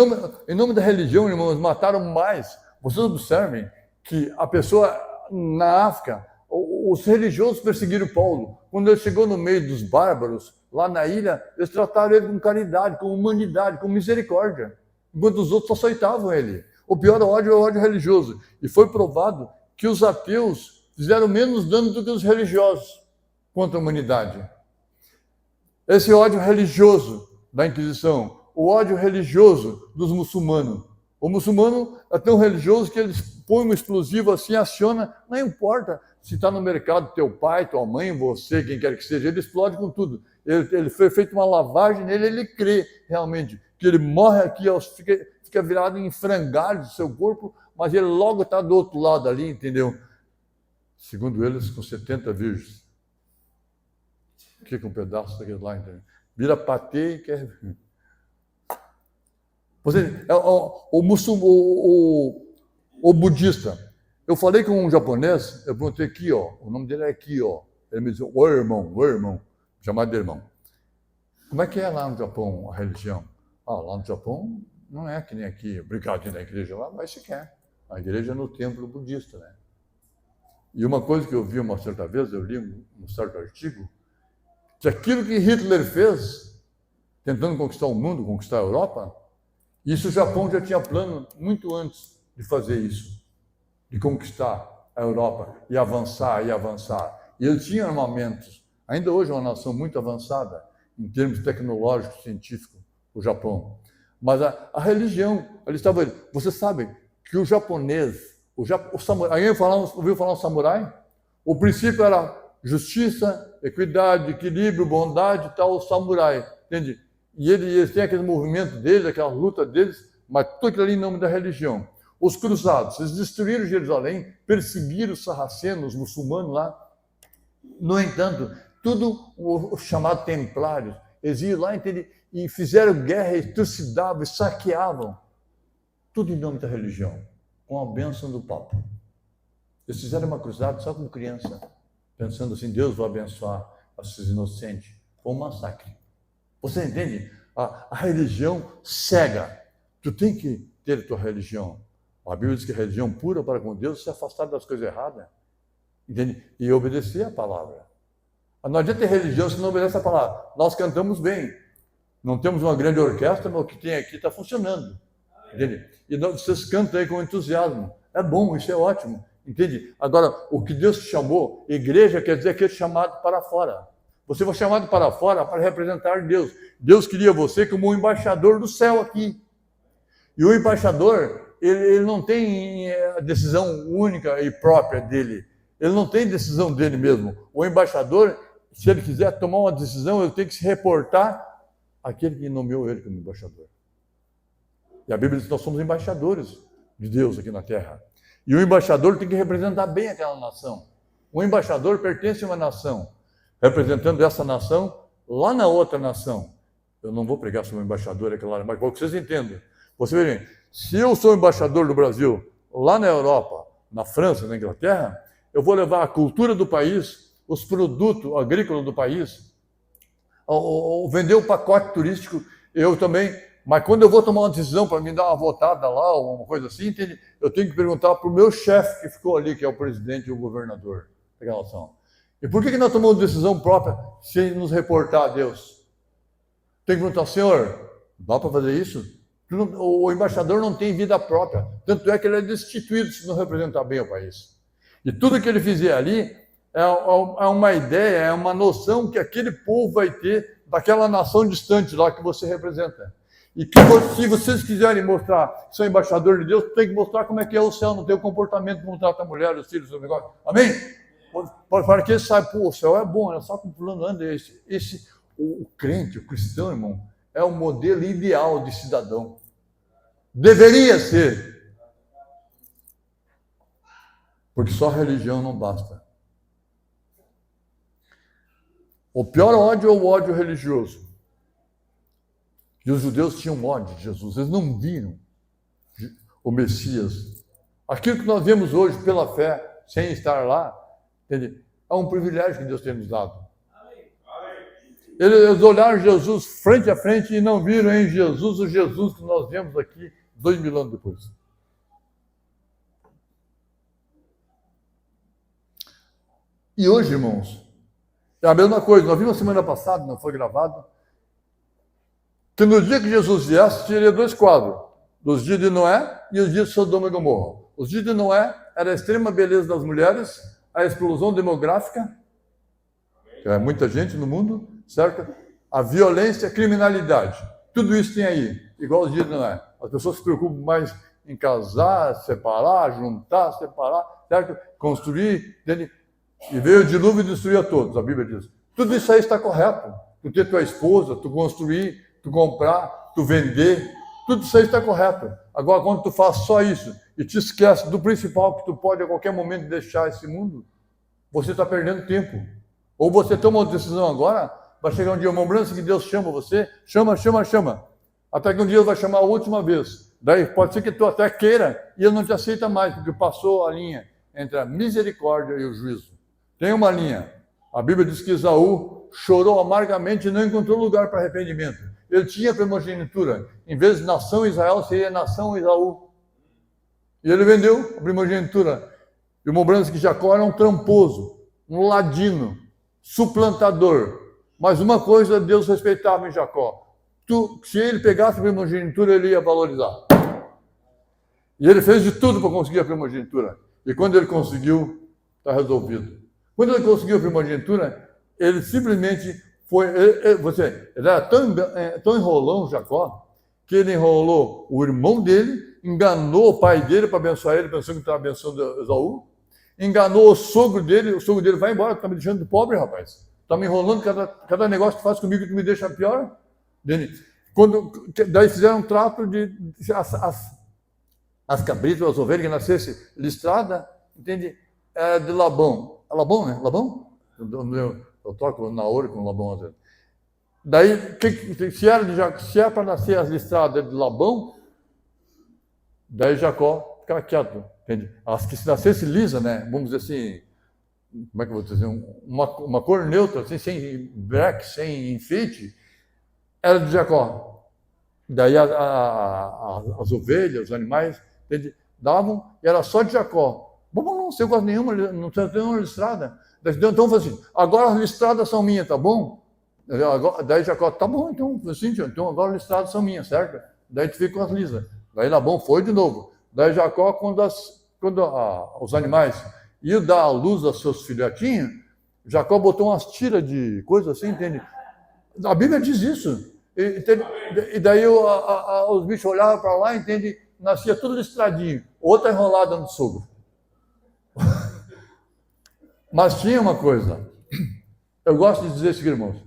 nome da religião, irmãos, mataram mais. Vocês observem que a pessoa na África, os religiosos perseguiram Paulo. Quando ele chegou no meio dos bárbaros, lá na ilha, eles trataram ele com caridade, com humanidade, com misericórdia, enquanto os outros aceitavam ele. O pior ódio é o ódio religioso. E foi provado que os ateus fizeram menos dano do que os religiosos contra a humanidade. Esse ódio religioso da Inquisição, o ódio religioso dos muçulmanos. O muçulmano é tão religioso que eles põem um explosivo assim, aciona, não importa se está no mercado teu pai, tua mãe, você, quem quer que seja, ele explode com tudo. Ele foi feito uma lavagem nele, ele crê realmente que ele morre aqui, fica virado em frangalhos do seu corpo, mas ele logo está do outro lado ali, entendeu? Segundo eles, com 70 virgens. Fica um pedaço daquele lá, entendeu? Vira patê e quer... O budista. Eu falei com um japonês, eu perguntei aqui, ó, o nome dele é aqui, ó. Ele me disse, o irmão, chamado de irmão. Como é que é lá no Japão a religião? Lá no Japão não é que nem aqui, brincadinha na igreja lá, mas se quer. A igreja é no templo budista, né? E uma coisa que eu vi uma certa vez, eu li um certo artigo, que aquilo que Hitler fez, tentando conquistar o mundo, conquistar a Europa, isso o Japão já tinha plano muito antes de fazer isso, de conquistar a Europa e avançar e avançar. E ele tinha armamentos. Ainda hoje é uma nação muito avançada em termos tecnológicos, científicos, o Japão. Mas a religião, você sabe que o japonês, o samurai, alguém ouviu falar um samurai? O princípio era justiça, equidade, equilíbrio, bondade, tal, o samurai, entende? E eles têm aquele movimento deles, aquela luta deles, mas tudo aquilo ali em nome da religião. Os cruzados, eles destruíram Jerusalém, perseguiram os sarracenos, os muçulmanos lá. No entanto, tudo o chamado templários, eles iam lá, entende? E fizeram guerra, e trucidavam, e saqueavam. Tudo em nome da religião, com a bênção do Papa. Eles fizeram uma cruzada só como criança, pensando assim, Deus vai abençoar esses inocentes. Foi um massacre. Você entende? A religião cega. Tu tem que ter a tua religião. A Bíblia diz que a religião pura para com Deus é se afastar das coisas erradas. Entende? E obedecer a palavra. Não adianta ter religião se não obedece a palavra. Nós cantamos bem. Não temos uma grande orquestra, mas o que tem aqui está funcionando. Entende? E vocês cantam aí com entusiasmo. É bom, isso é ótimo. Entende? Agora, o que Deus te chamou, igreja quer dizer que é chamado para fora. Você foi chamado para fora para representar Deus. Deus queria você como um embaixador do céu aqui. E o embaixador, ele não tem a decisão única e própria dele. Ele não tem decisão dele mesmo. O embaixador, se ele quiser tomar uma decisão, ele tem que se reportar àquele que nomeou ele como embaixador. E a Bíblia diz que nós somos embaixadores de Deus aqui na terra. E o embaixador tem que representar bem aquela nação. O embaixador pertence a uma nação, representando essa nação lá na outra nação. Eu não vou pregar sobre o embaixador, é claro, mas para que vocês entendam. Você vê, se eu sou embaixador do Brasil lá na Europa, na França, na Inglaterra, eu vou levar a cultura do país, os produtos agrícolas do país, vender o pacote turístico, eu também. Mas quando eu vou tomar uma decisão para me dar uma votada lá, ou uma coisa assim, entende? Eu tenho que perguntar para o meu chefe que ficou ali, que é o presidente e o governador da relação. E por que nós tomamos decisão própria sem nos reportar a Deus? Tem que perguntar, Senhor, dá para fazer isso? O embaixador não tem vida própria. Tanto é que ele é destituído se não representar bem o país. E tudo que ele fizer ali é uma ideia, é uma noção que aquele povo vai ter daquela nação distante lá que você representa. E que se vocês quiserem mostrar que são embaixador de Deus, tem que mostrar como é que é o céu, não tem o comportamento como trata a mulher, os filhos, o negócio. Amém? Para que ele saiba, o céu é bom, é só como fulano anda. O crente, o cristão, irmão, é o modelo ideal de cidadão. Deveria ser. Porque só religião não basta. O pior ódio é o ódio religioso. E os judeus tinham ódio de Jesus, eles não viram o Messias. Aquilo que nós vemos hoje pela fé, sem estar lá, entende? É um privilégio que Deus tem nos dado. Eles olharam Jesus frente a frente e não viram em Jesus o Jesus que nós vemos aqui 2000 anos depois. E hoje, irmãos, é a mesma coisa. Nós vimos semana passada, não foi gravado, que no dia que Jesus viesse, teria dois quadros. Dos dias de Noé e os dias de Sodoma e Gomorra. Os dias de Noé era a extrema beleza das mulheres, a explosão demográfica, que é muita gente no mundo, certo? A violência, a criminalidade. Tudo isso tem aí, igual os dias de Noé. As pessoas se preocupam mais em casar, separar, juntar, separar, certo? Construir, entende? E veio o dilúvio e destruiu a todos, a Bíblia diz. Tudo isso aí está correto. Tu ter tua esposa, tu construir, tu comprar, tu vender, tudo isso aí está correto. Agora, quando tu faz só isso e te esquece do principal, que tu pode a qualquer momento deixar esse mundo, você está perdendo tempo. Ou você toma uma decisão agora, vai chegar um dia, uma lembrança que Deus chama você, chama. Até que um dia Ele vai chamar a última vez. Daí pode ser que tu até queira e Ele não te aceita mais, porque passou a linha entre a misericórdia e o juízo. Tem uma linha. A Bíblia diz que Esaú chorou amargamente e não encontrou lugar para arrependimento. Ele tinha primogenitura. Em vez de nação Israel, seria nação Esaú. E ele vendeu a primogenitura. E mostrando que Jacó era um tramposo, um ladino, suplantador. Mas uma coisa Deus respeitava em Jacó. Se ele pegasse a primogenitura, ele ia valorizar. E ele fez de tudo para conseguir a primogenitura. E quando ele conseguiu, está resolvido. Quando ele conseguiu a primogenitura, ele simplesmente foi... Ele era tão enrolão, Jacó, que ele enrolou o irmão dele, enganou o pai dele para abençoar ele, pensando que estava abençoando Esaú, enganou o sogro dele vai embora, está me deixando pobre, rapaz. Está me enrolando, cada negócio que faz comigo que me deixa pior. Daí fizeram um trato de as cabritas, as ovelhas que nascessem listrada, entende? Era de Labão. É Labão, né? Labão? Eu toco na ouro com Labão às vezes. Daí, se é para nascer as listradas de Labão, daí Jacó ficava quieto, entende? As que se nascesse lisa, né? Vamos dizer assim, como é que eu vou dizer? Uma cor neutra, assim, sem black, sem enfeite, era de Jacó. Daí as ovelhas, os animais, entende? Davam, e era só de Jacó. Bom, não sei gosto nenhuma, não tem nenhuma listrada. Então, assim, agora as listradas são minhas, tá bom? Daí Jacó, tá bom, então, assim, então agora as listradas são minhas, certo? Daí tu fica com as lisas. Daí Labão foi de novo. Daí Jacó, quando os animais iam dar a luz aos seus filhotinhos, Jacó botou umas tiras de coisa assim, entende? A Bíblia diz isso. E daí os bichos olhavam para lá, entende? Nascia tudo listradinho. Outra enrolada no sogro. Mas tinha uma coisa. Eu gosto de dizer isso aqui, irmãos.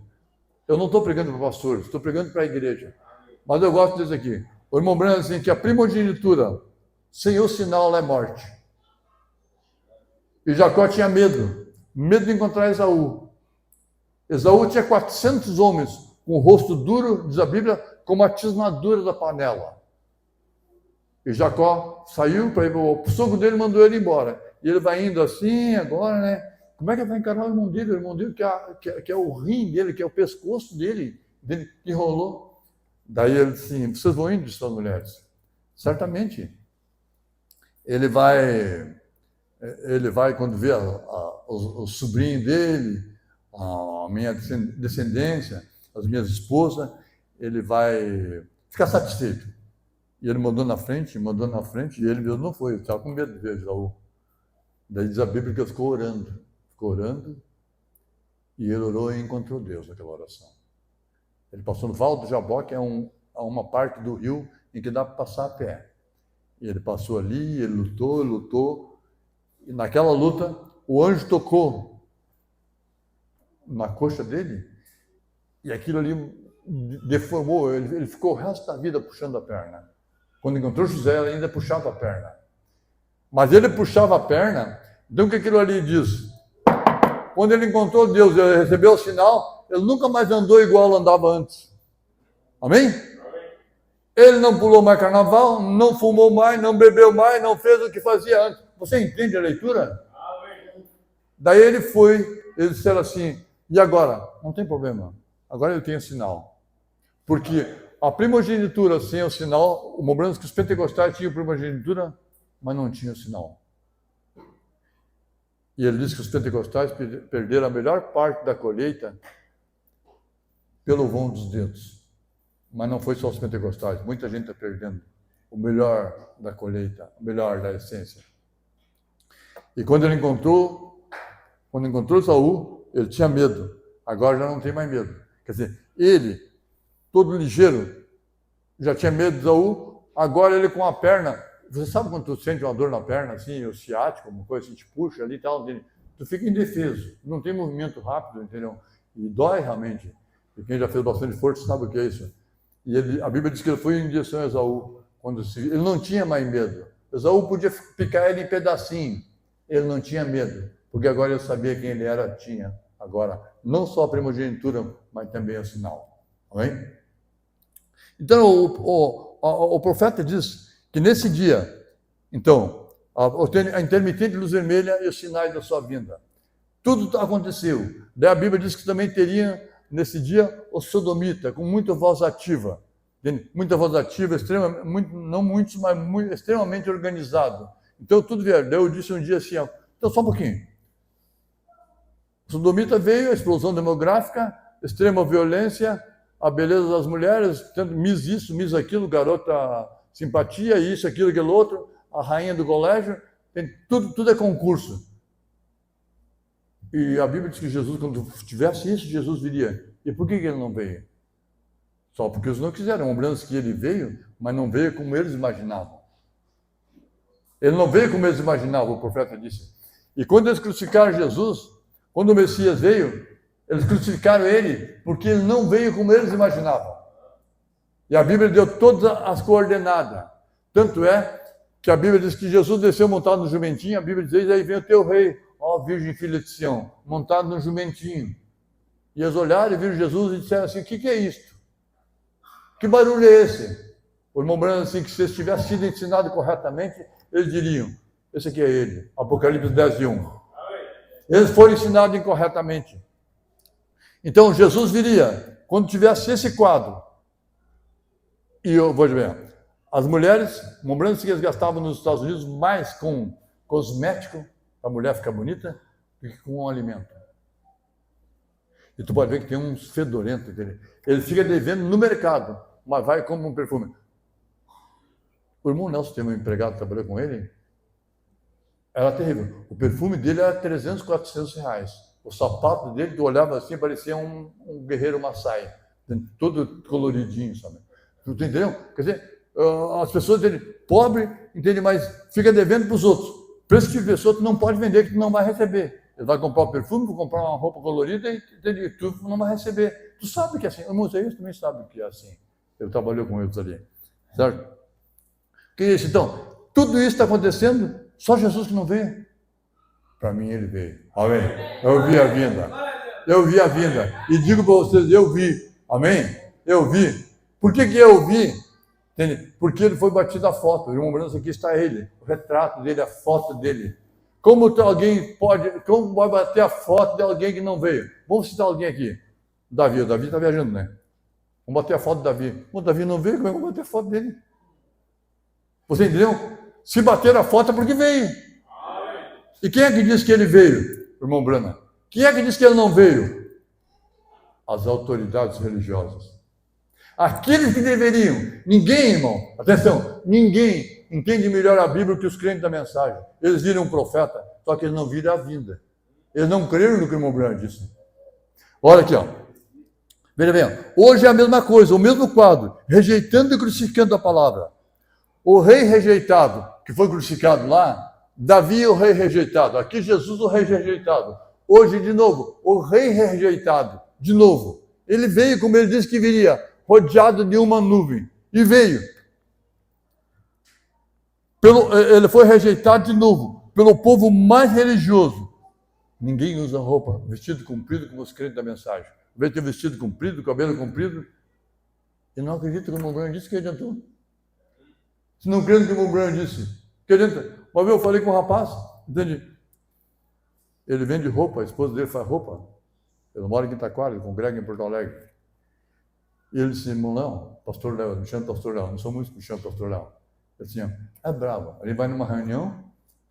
Eu não estou pregando para pastores, estou pregando para a igreja. Mas eu gosto de dizer aqui. O irmão Branco diz assim, que a primogenitura sem o sinal é morte. E Jacó tinha medo de encontrar Esaú. Esaú tinha 400 homens com o rosto duro, diz a Bíblia, como a tisnadura da panela. E Jacó saiu para ir, o sogro dele mandou ele embora. E ele vai indo assim, agora, né? Como é que ele vai encarar o irmão dele? O irmão dele que é o rim dele, que é o pescoço dele que enrolou. Daí ele disse assim, vocês vão indo, suas mulheres? Certamente. Ele vai quando vê o sobrinho dele, a minha descendência, as minhas esposas, ele vai ficar satisfeito. E ele mandou na frente, e ele mesmo não foi, ele estava com medo de ver Esaú. Daí diz a Bíblia que ele ficou orando, e ele orou e encontrou Deus naquela oração. Ele passou no Vale do Jabó, que é uma parte do rio em que dá para passar a pé. E ele passou ali, ele lutou, e naquela luta, o anjo tocou na coxa dele, e aquilo ali deformou, ele ficou o resto da vida puxando a perna. Quando encontrou José, ele ainda puxava a perna. Mas ele puxava a perna, então o que aquilo ali diz? Quando ele encontrou Deus, ele recebeu o sinal, ele nunca mais andou igual andava antes. Amém? Ele não pulou mais carnaval, não fumou mais, não bebeu mais, não fez o que fazia antes. Você entende a leitura? Daí ele disseram assim, e agora? Não tem problema, agora ele tem o sinal. Porque a primogenitura sem o sinal, lembrando que os pentecostais tinham primogenitura, mas não tinham o sinal. E ele disse que os pentecostais perderam a melhor parte da colheita pelo vão dos dedos. Mas não foi só os pentecostais, muita gente está perdendo o melhor da colheita, o melhor da essência. E quando ele encontrou Saul, ele tinha medo. Agora já não tem mais medo. Quer dizer, ele, todo ligeiro, já tinha medo de Saul, agora ele com a perna. Você sabe quando tu sente uma dor na perna, assim, o ciático, uma coisa assim, te puxa ali e tal, tu fica indefeso, não tem movimento rápido, entendeu? E dói realmente. E quem já fez bastante força sabe o que é isso. E a Bíblia diz que ele foi em direção a Esaú. Ele não tinha mais medo. Esaú podia picar ele em pedacinho. Ele não tinha medo, porque agora ele sabia quem ele era, tinha. Agora, não só a primogenitura, mas também o sinal. Amém? Então, o profeta diz que nesse dia, então, a intermitente luz vermelha e os sinais da sua vinda. Tudo aconteceu. Daí a Bíblia diz que também teria, nesse dia, o sodomita, com muita voz ativa. Muita voz ativa, extremamente organizado. Então, tudo veio. Daí eu disse um dia assim, então só um pouquinho. O sodomita veio, a explosão demográfica, extrema violência, a beleza das mulheres, tanto Miss isso, Miss aquilo, garota simpatia, isso, aquilo, aquilo outro, a rainha do colégio, tudo é concurso. E a Bíblia diz que Jesus, quando tivesse isso, Jesus viria. E por que ele não veio? Só porque eles não quiseram. Lembrando que ele veio, mas não veio como eles imaginavam. Ele não veio como eles imaginavam, o profeta disse. E quando eles crucificaram Jesus, quando o Messias veio, eles crucificaram ele porque ele não veio como eles imaginavam. E a Bíblia deu todas as coordenadas. Tanto é que a Bíblia diz que Jesus desceu montado no jumentinho, a Bíblia diz, aí vem o teu rei, ó Virgem Filha de Sião, montado no jumentinho. E eles olharam e viram Jesus e disseram assim, o que é isto? Que barulho é esse? O irmão Branham, assim, que se eles tivessem sido ensinados corretamente, eles diriam, esse aqui é ele, Apocalipse 10:1. Eles foram ensinados incorretamente. Então, Jesus viria, quando tivesse esse quadro, e eu vou dizer, as mulheres, lembrando-se que eles gastavam nos Estados Unidos mais com cosmético, para a mulher ficar bonita, do que com alimento. E tu pode ver que tem uns fedorentos, entendeu? Ele fica devendo no mercado, mas vai como um perfume. O irmão Nelson tem um empregado que trabalhou com ele, era terrível. O perfume dele era 300, 400 reais. O sapato dele, tu olhava assim, parecia um guerreiro Maasai, todo coloridinho, sabe? Tu entendeu? Quer dizer, as pessoas dele, pobre, entende, mas fica devendo para os outros. Para esse tipo de pessoa, tu não pode vender, que tu não vai receber. Ele vai comprar um perfume, vai comprar uma roupa colorida e tu não vai receber. Tu sabe que é assim. O Moisés também sabe que é assim. Ele trabalhou com eles ali. Certo? Que isso? Então, tudo isso está acontecendo, só Jesus que não veio. Para mim, ele veio. Amém? Eu vi a vinda. Eu vi a vinda. E digo para vocês, eu vi. Amém? Eu vi. Por que eu vi? Entende? Porque ele foi batido a foto. O irmão Branco, aqui está ele. O retrato dele, a foto dele. Como vai bater a foto de alguém que não veio? Vamos citar alguém aqui. Davi. O Davi está viajando, né? Vamos bater a foto do Davi. O Davi não veio, como é que vamos bater a foto dele? Você entendeu? Se bater a foto é porque veio. E quem é que diz que ele veio, irmão Brana? Quem é que diz que ele não veio? As autoridades religiosas. Aqueles que deveriam. Ninguém, irmão, atenção, ninguém entende melhor a Bíblia que os crentes da mensagem. Eles viram um profeta, só que eles não viram a vinda. Eles não creram no que o irmão Brana disse. Olha aqui, ó. Veja bem, hoje é a mesma coisa, o mesmo quadro, rejeitando e crucificando a palavra. O rei rejeitado, que foi crucificado lá, Davi o rei rejeitado, aqui Jesus o rei rejeitado. Hoje, de novo, o rei rejeitado, de novo. Ele veio, como ele disse que viria, rodeado de uma nuvem, e veio. Ele foi rejeitado de novo, pelo povo mais religioso. Ninguém usa roupa, vestido comprido como os crentes da mensagem. Veio ter vestido comprido, cabelo comprido, e não acredito que o irmão Branham disse que adiantou. Se não crendo que o irmão Branham disse, que adianta? Uma vez eu falei com um rapaz, entende? Ele vende roupa, a esposa dele faz roupa. Ele mora em Itaquara, ele congrega em Porto Alegre. E ele disse, irmão Léo, pastor Léo, me chama pastor Léo, não sou muito que me chama pastor Léo. Ele disse, é bravo. Ele vai numa reunião,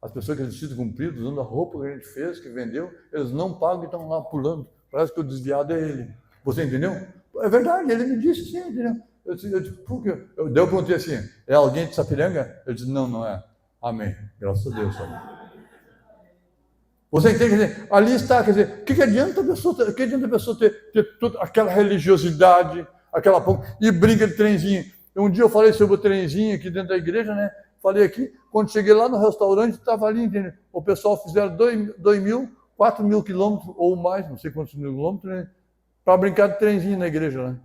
As pessoas que vestido comprido, usando a roupa que a gente fez, que vendeu, eles não pagam e estão lá pulando. Parece que o desviado é ele. Você entendeu? É verdade, ele me disse sim, entendeu? Eu disse, por quê? Eu perguntei assim, é alguém de Sapiranga? Eu disse, não, não é. Amém. Graças a Deus. Amém. Você entende? Quer dizer, ali está, quer dizer, o que adianta a pessoa ter toda aquela religiosidade, aquela e brinca de trenzinho. Um dia eu falei sobre o trenzinho aqui dentro da igreja, né? Falei aqui, quando cheguei lá no restaurante, estava ali, entendeu? O pessoal fizeram 4 mil quilômetros ou mais, não sei quantos mil quilômetros, né? Para brincar de trenzinho na igreja, né?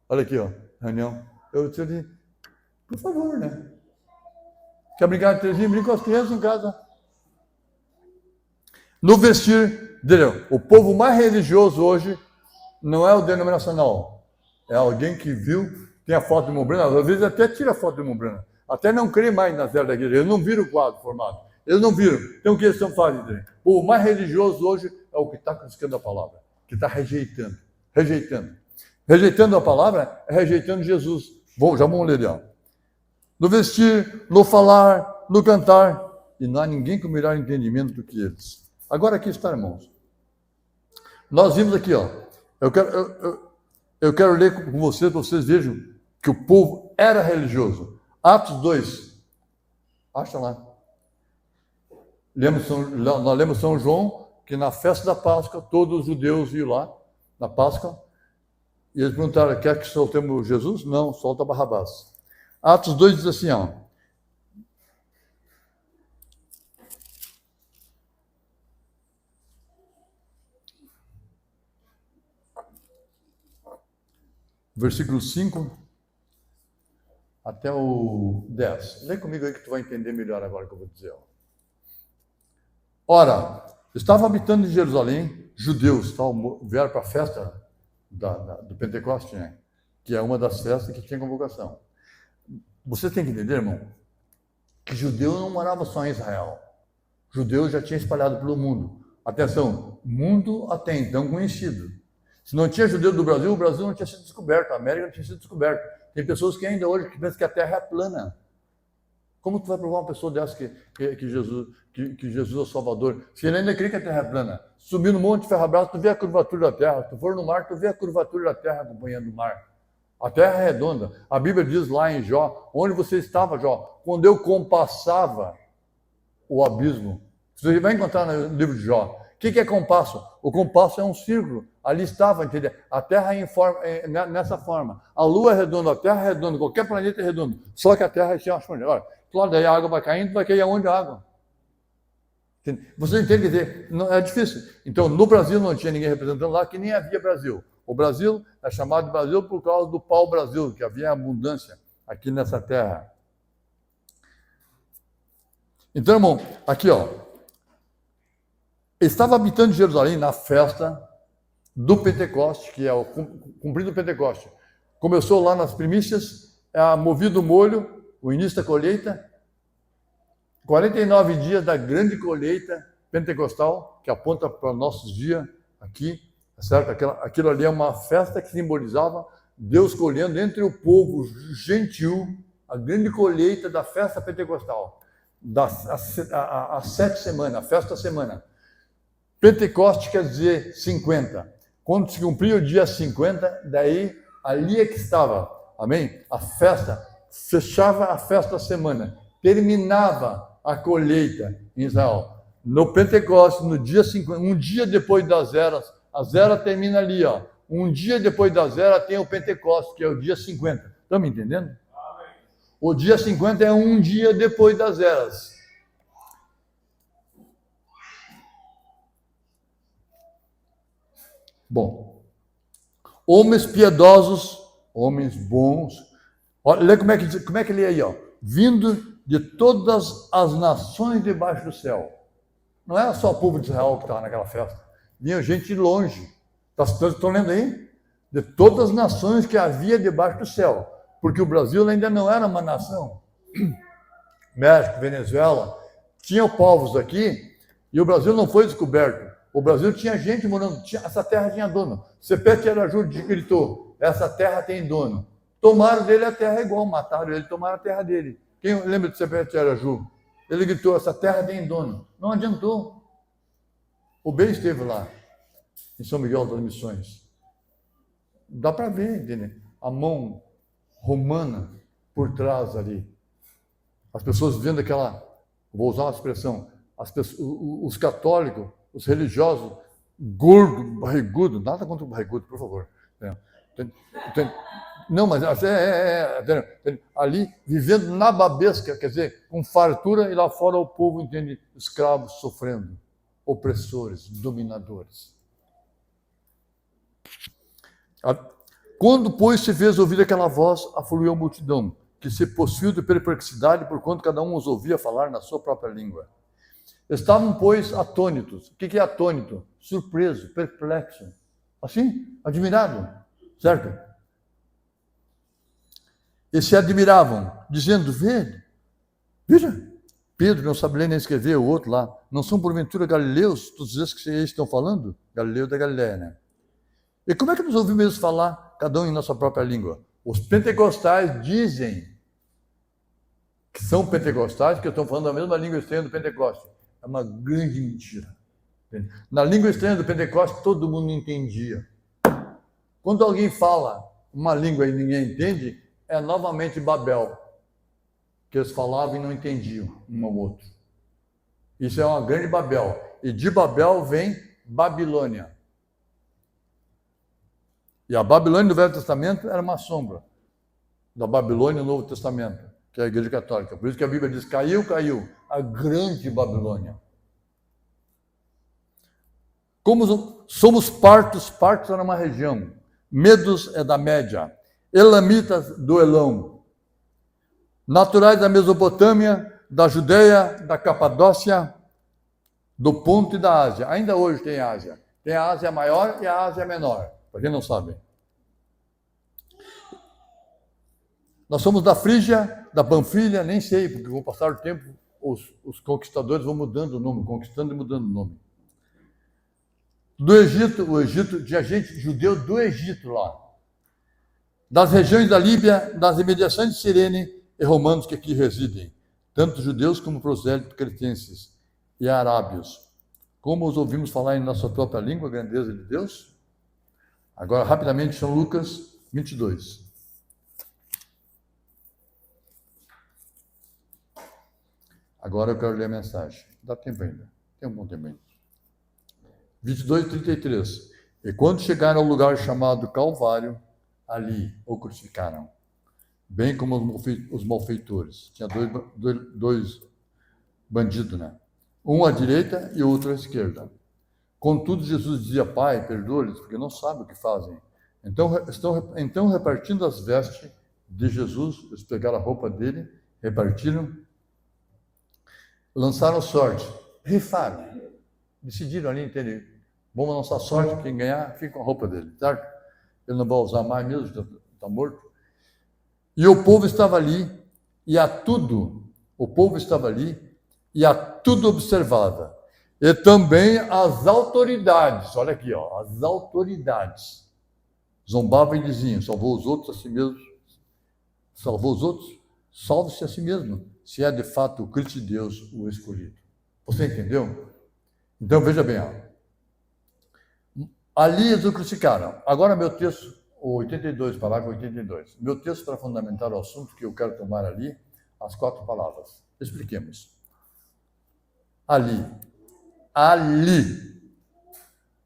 Olha aqui, ó, reunião. Eu disse, por favor, né? Quer brincar de trenzinho? Brinca com as crianças em casa. No vestir, entendeu? O povo mais religioso hoje não é o denominacional, é alguém que viu, tem a foto de Mombrana, às vezes até tira a foto de Mombrana, até não crê mais na zero da igreja, eles não viram o quadro formado, eles não viram. Então o que eles estão fazendo? O mais religioso hoje é o que está criticando a palavra, que está rejeitando. Rejeitando a palavra é rejeitando Jesus. Já vamos ler ali, ó. No vestir, no falar, no cantar, e não há ninguém com melhor entendimento do que eles. Agora aqui está, irmãos. Nós vimos aqui, ó. Eu quero ler com vocês, para vocês vejam que o povo era religioso. Atos 2. Acha lá. Nós lemos São João, que na festa da Páscoa, todos os judeus iam lá, na Páscoa, e eles perguntaram, quer que soltemos Jesus? Não, solta Barrabás. Atos 2 diz assim, ó. Versículo 5 até o 10. Lê comigo aí que tu vai entender melhor agora o que eu vou dizer. Ora, estavam habitando em Jerusalém judeus, vieram para a festa do Pentecoste, né? Que é uma das festas que tinha convocação. Você tem que entender, irmão, que judeu não morava só em Israel. Judeu já tinha espalhado pelo mundo. Atenção, mundo até então conhecido. Se não tinha judeu do Brasil, o Brasil não tinha sido descoberto, a América não tinha sido descoberta. Tem pessoas que ainda hoje pensam que a Terra é plana. Como tu vai provar uma pessoa dessa que Jesus é o Salvador? Se ele ainda crê que a Terra é plana. Subir no Monte Ferrabrás, tu vê a curvatura da Terra. Se tu for no mar, tu vê a curvatura da Terra acompanhando o mar. A Terra é redonda. A Bíblia diz lá em Jó, onde você estava, Jó? Quando eu compassava o abismo. Você vai encontrar no livro de Jó. O que é compasso? O compasso é um círculo. Ali estava, entendeu? A Terra nessa forma. A Lua é redonda, a Terra é redonda, qualquer planeta é redondo. Só que a Terra é assim, olha, claro, daí a água vai caindo, vai cair aonde a água? Você entende? Quer dizer, não, é difícil. Então, no Brasil não tinha ninguém representando lá, que nem havia Brasil. O Brasil é chamado de Brasil por causa do pau-brasil, que havia abundância aqui nessa terra. Então, irmão, aqui, ó. Estava habitando em Jerusalém na festa do Pentecoste, que é o cumprido Pentecoste. Começou lá nas primícias, movido o molho, o início da colheita, 49 dias da grande colheita pentecostal, que aponta para os nossos dias aqui, certo? Aquilo ali é uma festa que simbolizava Deus colhendo entre o povo gentil a grande colheita da festa pentecostal, a 7 semanas, a festa da semana. Pentecoste quer dizer 50. Quando se cumpria o dia 50, daí ali é que estava, amém? A festa, fechava a festa da semana, terminava a colheita em Israel. No Pentecoste, no dia 50, um dia depois das eras, a zera termina ali, ó. Um dia depois da zera tem o Pentecoste, que é o dia 50. Estão me entendendo? Amém. O dia 50 é um dia depois das eras. Bom, homens piedosos, homens bons. Olha, lê como é que lê aí, ó. Vindo de todas as nações debaixo do céu. Não era só o povo de Israel que estava naquela festa. Vinha gente de longe. Estão lendo aí? De todas as nações que havia debaixo do céu. Porque o Brasil ainda não era uma nação. México, Venezuela, tinham povos aqui e o Brasil não foi descoberto. O Brasil tinha gente morando, essa terra tinha dono. Sepete Araju gritou, essa terra tem dono. Tomaram dele a terra igual, mataram ele, tomaram a terra dele. Quem lembra de Sepete Araju? Ele gritou, essa terra tem dono. Não adiantou. O bem esteve lá, em São Miguel das Missões. Dá para ver, entende? A mão romana por trás ali. As pessoas vendo aquela, vou usar uma expressão, os católicos, os religiosos, gordo, barrigudo, nada contra o barrigudo, por favor. Não, mas ali vivendo na babesca, quer dizer, com fartura, e lá fora o povo, entende, escravos sofrendo, opressores, dominadores. Quando, pois, se fez ouvir aquela voz, afluiu a multidão, que se possuiu de perplexidade, porquanto cada um os ouvia falar na sua própria língua. Estavam, pois, atônitos. O que é atônito? Surpreso, perplexo. Assim, admirado, certo? E se admiravam, dizendo, veja, Pedro não sabe ler nem escrever, o outro lá, não são porventura galileus, todos esses que vocês estão falando? Galileu da Galileia, né? E como é que nos ouvimos eles falar, cada um em nossa própria língua? Os pentecostais dizem que são pentecostais, que estão falando a mesma língua estranha do Pentecoste. É uma grande mentira. Na língua estranha do Pentecoste, todo mundo entendia. Quando alguém fala uma língua e ninguém entende, é novamente Babel, que eles falavam e não entendiam um ao outro. Isso é uma grande Babel. E de Babel vem Babilônia. E a Babilônia do Velho Testamento era uma sombra da Babilônia do Novo Testamento, que é a Igreja Católica. Por isso que a Bíblia diz, caiu, a grande Babilônia. Como somos partos era uma região, Medos é da Média, Elamitas do Elão, naturais da Mesopotâmia, da Judeia, da Capadócia, do Ponto e da Ásia. Ainda hoje tem Ásia. Tem a Ásia maior e a Ásia menor, para quem não sabe. Nós somos da Frígia, da Panfilha, nem sei, porque com o passar do tempo os conquistadores vão mudando o nome, conquistando e mudando o nome. Do Egito, o Egito, tinha gente judeu do Egito lá. Das regiões da Líbia, das imediações de Cirene e romanos que aqui residem, tanto judeus como prosélitos cretenses e arábios. Como os ouvimos falar em nossa própria língua, a grandeza de Deus? Agora, rapidamente, São Lucas 22. Agora eu quero ler a mensagem. Dá tempo ainda. Tem um bom tempo ainda. 22, 33. E quando chegaram ao lugar chamado Calvário, ali o crucificaram, bem como os malfeitores. Tinha dois bandidos, né? Um à direita e outro à esquerda. Contudo, Jesus dizia, Pai, perdoa-lhes, porque não sabem o que fazem. Então, repartindo as vestes de Jesus, eles pegaram a roupa dele, repartiram, lançaram sorte, rifaram, decidiram ali, entendeu? Vamos lançar sorte, quem ganhar fica com a roupa dele, certo? Ele não vai usar mais mesmo, está morto. E o povo estava ali, e a tudo observava. E também as autoridades, olha aqui, ó, as autoridades zombavam e diziam, salvou os outros a si mesmo, salve-se a si mesmo, se é de fato o Cristo de Deus o escolhido. Você entendeu? Então veja bem, ó. Ali eles o crucificaram. Agora meu texto, o 82, parágrafo 82. Meu texto para fundamentar o assunto que eu quero tomar ali, as 4 palavras. Expliquemos. Ali.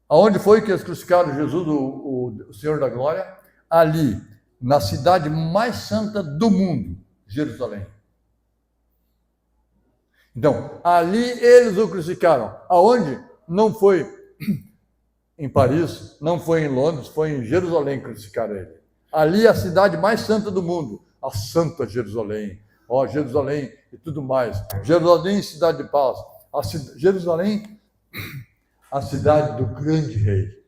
Aonde foi que eles crucificaram Jesus, o Senhor da Glória? Ali, na cidade mais santa do mundo, Jerusalém. Então, ali eles o crucificaram. Aonde? Não foi em Paris, não foi em Londres, foi em Jerusalém que crucificaram ele. Ali é a cidade mais santa do mundo, a Santa Jerusalém. Ó, Jerusalém e tudo mais. Jerusalém, cidade de paz. Jerusalém, a cidade do grande rei.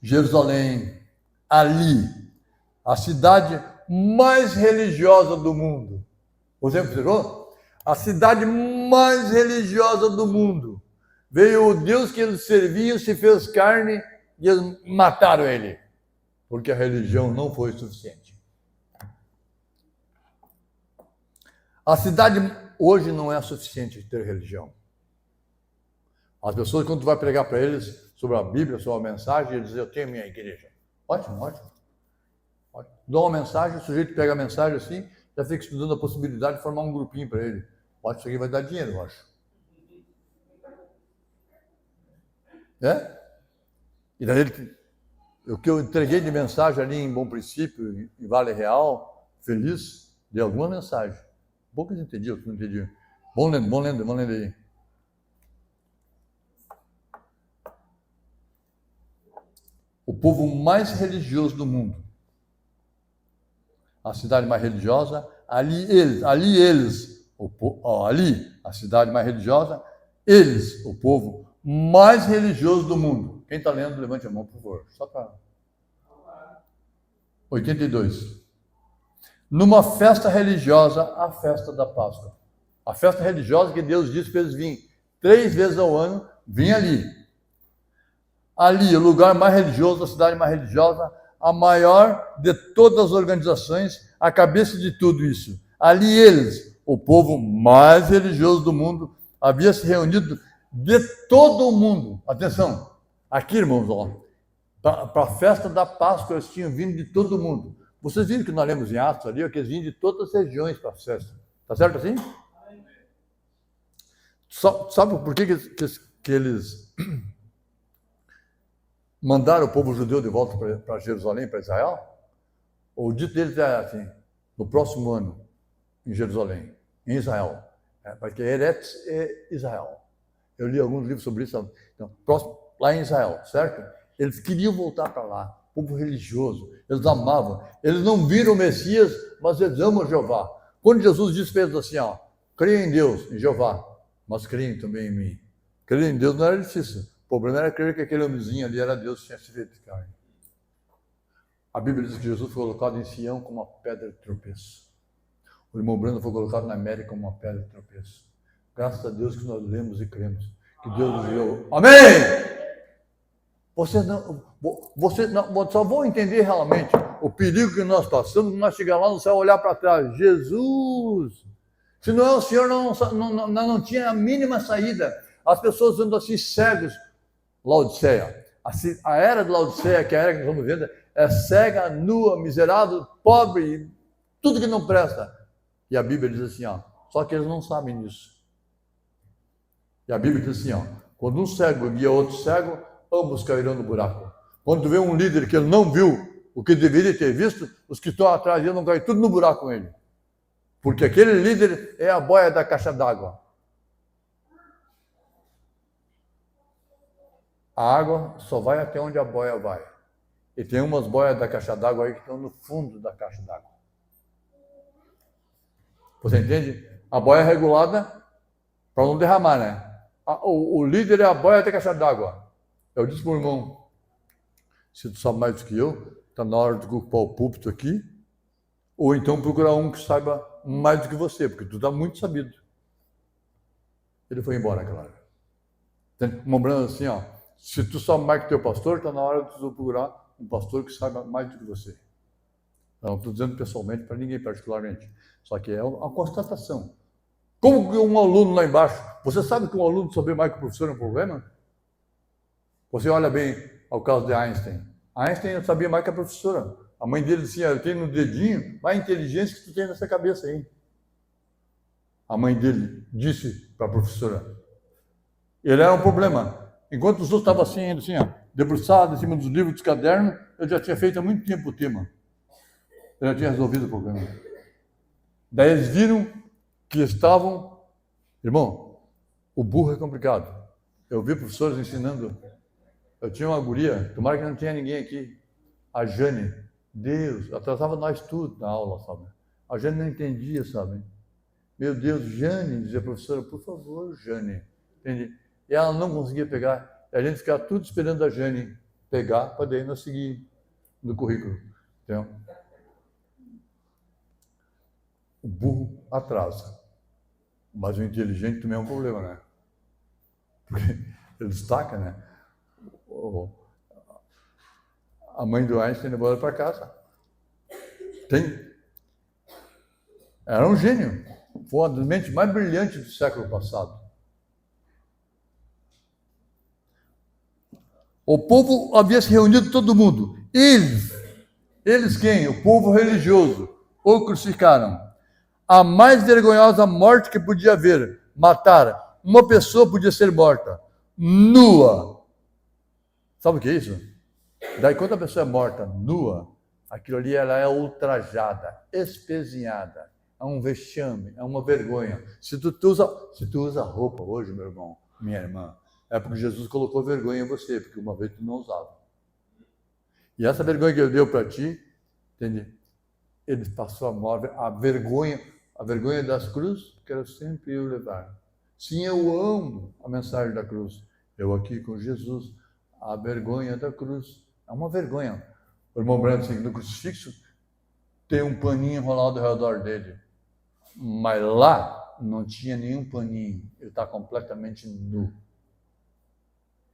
Jerusalém, ali, a cidade mais religiosa do mundo. Você observou? A cidade mais religiosa do mundo. Veio o Deus que eles serviam, se fez carne, e eles mataram ele, porque a religião não foi suficiente. A cidade hoje não é suficiente ter religião. As pessoas, quando tu vai pregar para eles sobre a Bíblia, sobre a mensagem, eles dizem, eu tenho minha igreja. Ótimo, ótimo. Dou uma mensagem, o sujeito pega a mensagem assim, já fica estudando a possibilidade de formar um grupinho para ele. Pode, isso aqui vai dar dinheiro, eu acho. E daí o que eu entreguei de mensagem ali em Bom Princípio, em Vale Real, feliz, dei alguma mensagem. Poucos entendiam, outros não entendiam. Vamos lendo aí. O povo mais religioso do mundo. A cidade mais religiosa, ali eles, a cidade mais religiosa, eles, o povo mais religioso do mundo. Quem está lendo, levante a mão, por favor. Só para 82. Numa festa religiosa, a festa da Páscoa. A festa religiosa que Deus disse para eles virem 3 vezes ao ano, vinha ali. Ali, o lugar mais religioso, a cidade mais religiosa, a maior de todas as organizações, a cabeça de tudo isso. Ali eles, o povo mais religioso do mundo, havia se reunido de todo o mundo. Atenção, aqui, irmãos, ó, para a festa da Páscoa, eles tinham vindo de todo o mundo. Vocês viram que nós lemos em Atos ali, que eles vinham de todas as regiões para a festa. Tá certo assim? Sabe por que eles mandaram o povo judeu de volta para Jerusalém, para Israel? O dito deles é assim, no próximo ano, em Jerusalém, em Israel. Porque Eretz é Israel. Eu li alguns livros sobre isso. Então, próximo, lá em Israel, certo? Eles queriam voltar para lá. Povo religioso, eles amavam. Eles não viram o Messias, mas eles amam Jeová. Quando Jesus disse para eles assim, ó, creia em Deus, em Jeová, mas creem também em mim. Crer em Deus não era difícil. O problema era crer que aquele homenzinho ali era Deus que tinha se feito carne. A Bíblia diz que Jesus foi colocado em Sião como uma pedra de tropeço. O irmão Brando foi colocado na América como uma pedra de tropeço. Graças a Deus que nós lemos e cremos. Que Deus nos deu. Amém! Vocês só vão entender realmente o perigo que nós passamos quando nós chegar lá no céu, olhar para trás. Jesus! Se não é o Senhor, não tinha a mínima saída. As pessoas andam assim cegos. Laodiceia. A era de Laodiceia, que é a era que nós estamos vivendo, é cega, nua, miserável, pobre, tudo que não presta. E a Bíblia diz assim, ó, só que eles não sabem disso. E a Bíblia diz assim, ó, quando um cego guia outro cego, ambos cairão no buraco. Quando tu vê um líder que ele não viu o que deveria ter visto, os que estão atrás dele vão cair tudo no buraco com ele. Porque aquele líder é a boia da caixa d'água. A água só vai até onde a boia vai. E tem umas boias da caixa d'água aí que estão no fundo da caixa d'água. Você entende? A boia é regulada para não derramar, né? O líder é a boia da caixa d'água. Eu disse para o irmão, se tu sabe mais do que eu, está na hora de ocupar o púlpito aqui, ou então procurar um que saiba mais do que você, porque tu está muito sabido. Ele foi embora naquela hora. Lembrando assim, ó, se tu sabe mais que teu pastor, está na hora de tu procurar um pastor que saiba mais do que você. Não estou dizendo pessoalmente, para ninguém particularmente. Só que é uma constatação. Como que um aluno lá embaixo, você sabe que um aluno saber mais que o professor é um problema? Você olha bem ao caso de Einstein. Einstein sabia mais que a professora. A mãe dele dizia, eu tenho no dedinho mais inteligência que tu tem nessa cabeça aí. A mãe dele disse para a professora. Ele era um problema. Enquanto os outros estavam assim, ó, debruçados em cima dos livros, dos cadernos, eu já tinha feito há muito tempo o tema. Eu já tinha resolvido o problema. Daí eles viram que estavam... Irmão, o burro é complicado. Eu vi professores ensinando... Eu tinha uma guria, tomara que não tinha ninguém aqui, a Jane. Deus, atrasava nós tudo na aula, sabe? A Jane não entendia, sabe? Meu Deus, Jane, dizia a professora, por favor, Jane. Entende? E ela não conseguia pegar. E a gente ficava tudo esperando a Jane pegar, para daí nós seguir no currículo. Então, o burro atrasa. Mas o inteligente também é um problema, né? Porque ele destaca, né? A mãe do Einstein levou ela para casa. Era um gênio. Foi uma das mentes mais brilhantes do século passado. O povo havia se reunido, todo mundo. Eles quem? O povo religioso. O crucificaram. A mais vergonhosa morte que podia haver. Matar. Uma pessoa podia ser morta. Nua. Sabe o que é isso? Daí quando a pessoa é morta, nua, aquilo ali ela é ultrajada, espezinhada. É um vexame, é uma vergonha. Se tu usa roupa hoje, meu irmão, minha irmã, é porque Jesus colocou vergonha em você, porque uma vez tu não usava. E essa vergonha que ele deu para ti, entende? Ele passou a vergonha das cruzes, quero sempre eu levar. Sim, eu amo a mensagem da cruz. Eu aqui com Jesus, a vergonha da cruz. É uma vergonha. O irmão Branco, assim, no crucifixo, tem um paninho enrolado ao redor dele. Mas lá não tinha nenhum paninho. Ele está completamente nu.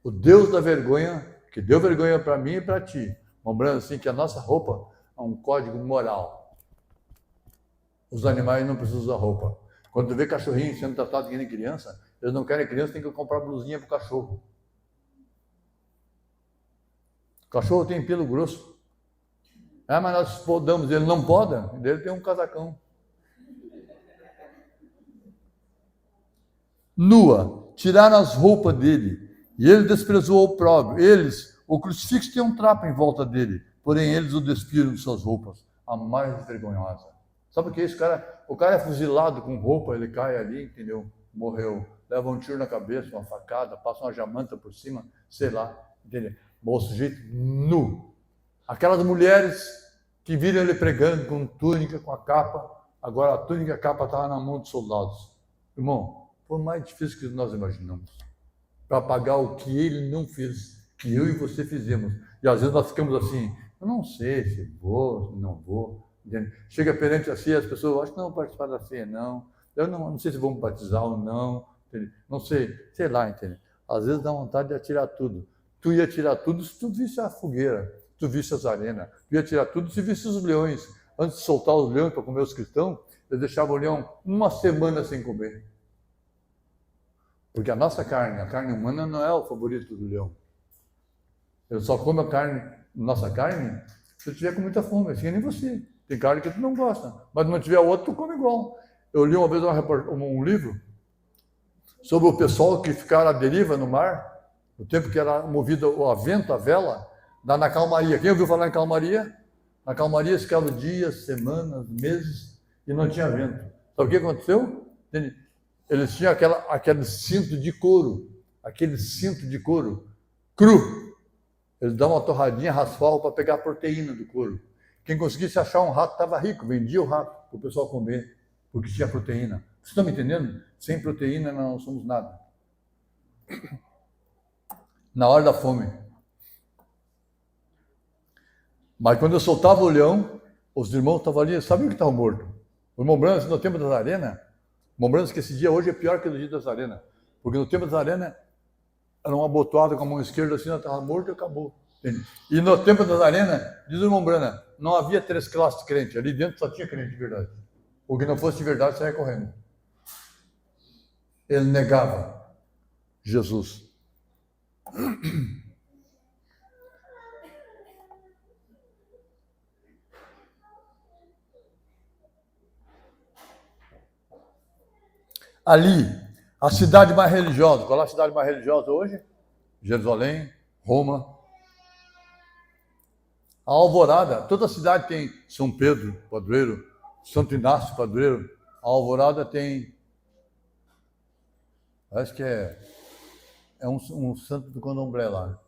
O Deus da vergonha, que deu vergonha para mim e para ti. Lembrando assim que a nossa roupa é um código moral. Os animais não precisam usar roupa. Quando tu vê cachorrinho sendo tratado que nem criança, eles não querem criança, tem que comprar blusinha para o cachorro. O cachorro tem pelo grosso. Mas nós podamos, ele não poda, ele tem um casacão. Nua, tiraram as roupas dele, e ele desprezou o próprio. O crucifixo tem um trapo em volta dele, porém eles o despiram de suas roupas, a mais vergonhosa. Sabe o que é isso? O cara é fuzilado com roupa, ele cai ali, entendeu? Morreu. Leva um tiro na cabeça, uma facada, passa uma jamanta por cima, sei lá, entendeu? O sujeito nu. Aquelas mulheres que viram ele pregando com túnica, com a capa, agora a túnica e a capa estavam na mão dos soldados. Irmão, foi mais difícil que nós imaginamos. Para pagar o que ele não fez, que eu e você fizemos. E às vezes nós ficamos assim, eu não sei se vou, se não vou. Entende? Chega perante a ceia, as pessoas acham que não vão participar da ceia, não. Eu não sei se vão batizar ou não. Entende? Não sei lá, entende? Às vezes dá vontade de atirar tudo. Tu ia tirar tudo se tu visse a fogueira, se tu visse as arenas. Tu ia tirar tudo se visse os leões. Antes de soltar os leões para comer os cristãos, eles deixavam o leão uma semana sem comer. Porque a nossa carne, a carne humana, não é o favorito do leão. Ele só come nossa carne, se tiver com muita fome, assim nem você. Tem carne que tu não gosta, mas se não tiver outro, tu come igual. Eu li uma vez um livro sobre o pessoal que ficaram à deriva no mar, no tempo que era movido a vento, a vela, na calmaria. Quem ouviu falar em calmaria? Na calmaria ficavam dias, semanas, meses, e não tinha vento. Sabe o que aconteceu? Eles tinham aquele cinto de couro, cru. Eles davam uma torradinha, raspavam para pegar a proteína do couro. Quem conseguisse achar um rato estava rico, vendia o rato para o pessoal comer, porque tinha proteína. Vocês estão me entendendo? Sem proteína nós não somos nada. Na hora da fome. Mas quando eu soltava o leão, os irmãos estavam ali, sabiam que estavam mortos. O irmão Branco, no tempo das arenas, lembrando que esse dia hoje é pior que o dia das arenas. Porque no tempo das arenas, era uma botoada com a mão esquerda assim, ela estava morta e acabou. Entende? E no tempo das arenas, diz o irmão Brana, não havia 3 classes de crente. Ali dentro só tinha crente de verdade. O que não fosse de verdade, saia correndo. Ele negava Jesus. Ali, a cidade mais religiosa. Qual é a cidade mais religiosa hoje? Jerusalém, Roma. A Alvorada, toda cidade tem São Pedro, padroeiro, Santo Inácio, padroeiro. A Alvorada tem, acho que é um santo do candomblé lá,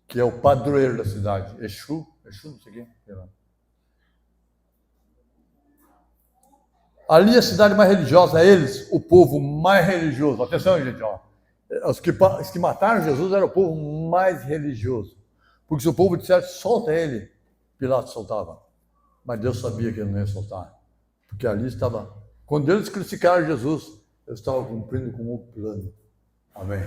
que é o padroeiro da cidade. Exu, não sei o quê. Ali a cidade mais religiosa, eles, o povo mais religioso. Atenção, gente, ó. Os que mataram Jesus eram o povo mais religioso. Porque se o povo dissesse, solta ele, Pilatos soltava. Mas Deus sabia que ele não ia soltar. Porque ali estava, quando eles crucificaram Jesus, eles estavam cumprindo com o plano. Amém.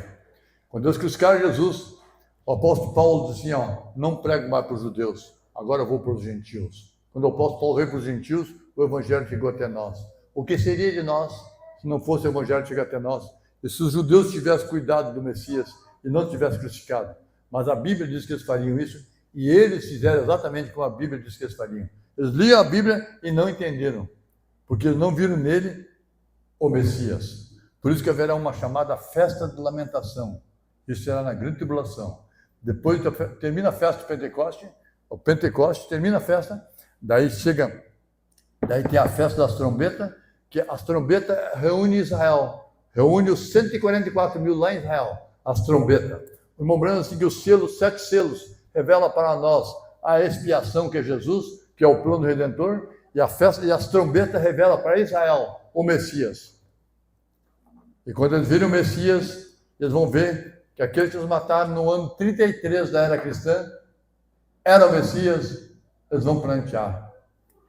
Quando eles crucificaram Jesus, O apóstolo Paulo dizia, ó, não prego mais para os judeus, agora eu vou para os gentios. Quando o apóstolo Paulo veio para os gentios, o evangelho chegou até nós. O que seria de nós se não fosse o evangelho chegar até nós? E se os judeus tivessem cuidado do Messias e não tivessem crucificado? Mas a Bíblia diz que eles fariam isso, e eles fizeram exatamente como a Bíblia diz que eles fariam. Eles liam a Bíblia e não entenderam, porque eles não viram nele o Messias. Por isso que haverá uma chamada festa de lamentação. Isso será na grande tribulação. Depois termina a festa do Pentecoste, o Pentecoste termina a festa, daí tem a festa das trombetas, que as trombetas reúnem Israel, reúne os 144 mil lá em Israel, as trombetas. O irmão Branham diz que os selos, 7 selos, revela para nós a expiação que é Jesus, que é o plano redentor, e a festa e as trombetas revela para Israel o Messias. E quando eles virem o Messias, eles vão ver que aqueles que eles mataram no ano 33 da era cristã era o Messias. Eles vão plantear.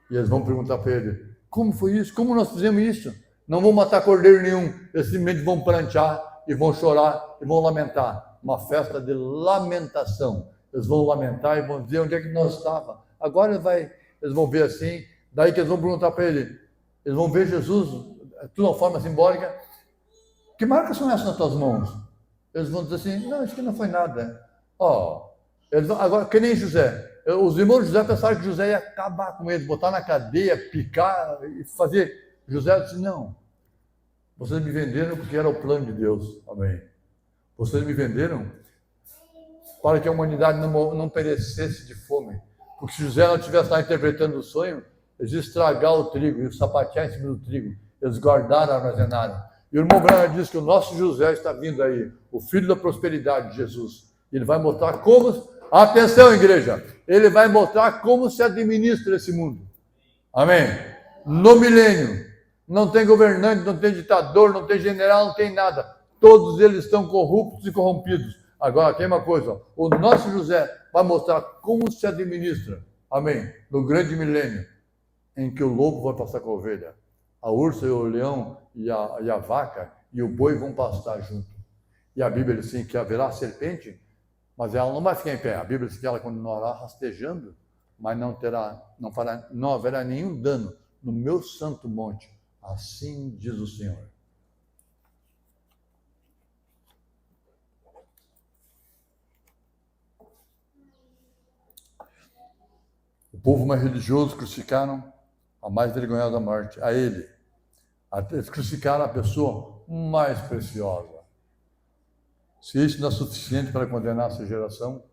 E eles vão perguntar para ele, como foi isso? Como nós fizemos isso? Não vão matar cordeiro nenhum. Eles simplesmente vão plantear e vão chorar e vão lamentar. Uma festa de lamentação. Eles vão lamentar e vão dizer onde é que nós estávamos. Agora eles vão ver assim, daí que eles vão perguntar para ele, eles vão ver Jesus, de uma forma simbólica, que marcas são essas nas tuas mãos? Eles vão dizer assim, não, isso aqui não foi nada. Agora, que nem José. Os irmãos de José pensaram que José ia acabar com eles, botar na cadeia, picar e fazer. José disse, não. Vocês me venderam porque era o plano de Deus. Amém. Vocês me venderam para que a humanidade não perecesse de fome. Porque se José não estivesse lá interpretando o sonho, eles iam estragar o trigo, iam sapatear em cima do trigo. Eles guardaram, armazenaram. E o irmão Branham diz que o nosso José está vindo aí, o filho da prosperidade de Jesus. Ele vai mostrar como... Atenção, igreja! Ele vai mostrar como se administra esse mundo. Amém? No milênio. Não tem governante, não tem ditador, não tem general, não tem nada. Todos eles estão corruptos e corrompidos. Agora, tem uma coisa. O nosso José vai mostrar como se administra. Amém? No grande milênio, em que o lobo vai passar com a ovelha. A ursa e o leão e a vaca e o boi vão pastar junto. E a Bíblia diz assim, que haverá serpente, mas ela não vai ficar em pé. A Bíblia diz que ela continuará rastejando, mas não haverá nenhum dano no meu santo monte. Assim diz o Senhor. O povo mais religioso crucificaram a mais vergonhosa morte, a ele. Eles crucificaram a pessoa mais preciosa. Se isso não é suficiente para condenar essa geração,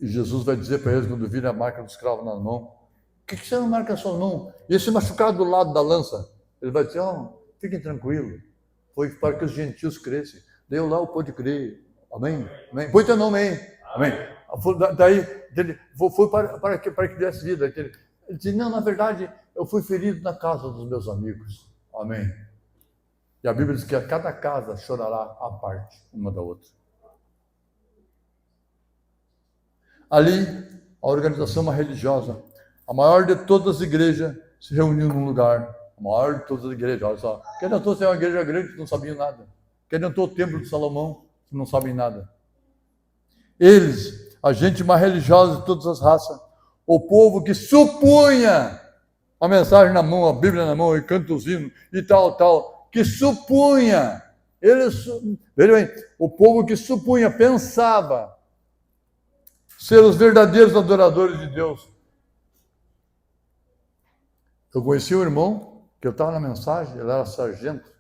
e Jesus vai dizer para eles, quando virem a marca do escravo na mão, o que você não marca a sua mão? E esse machucado do lado da lança, ele vai dizer, fiquem tranquilos, foi para que os gentios crescem. Deu lá o pode crer. Amém? Amém? Põe teu nome aí. Amém? Daí, foi para que desse vida. Ele disse, não, na verdade, eu fui ferido na casa dos meus amigos. Amém? E a Bíblia diz que a cada casa chorará à parte, uma da outra. Ali, a organização religiosa, a maior de todas as igrejas, se reuniu num lugar. A maior de todas as igrejas, olha só. Quem adiantou ser uma igreja grande que não sabiam nada? Quem adiantou o templo de Salomão, que não sabem nada? Eles, a gente mais religiosa de todas as raças, o povo que supunha a mensagem na mão, a Bíblia na mão, e canta os hinos, e tal, que supunha, vejam bem, o povo que supunha, pensava ser os verdadeiros adoradores de Deus. Eu conheci um irmão, que eu estava na mensagem, ele era sargento.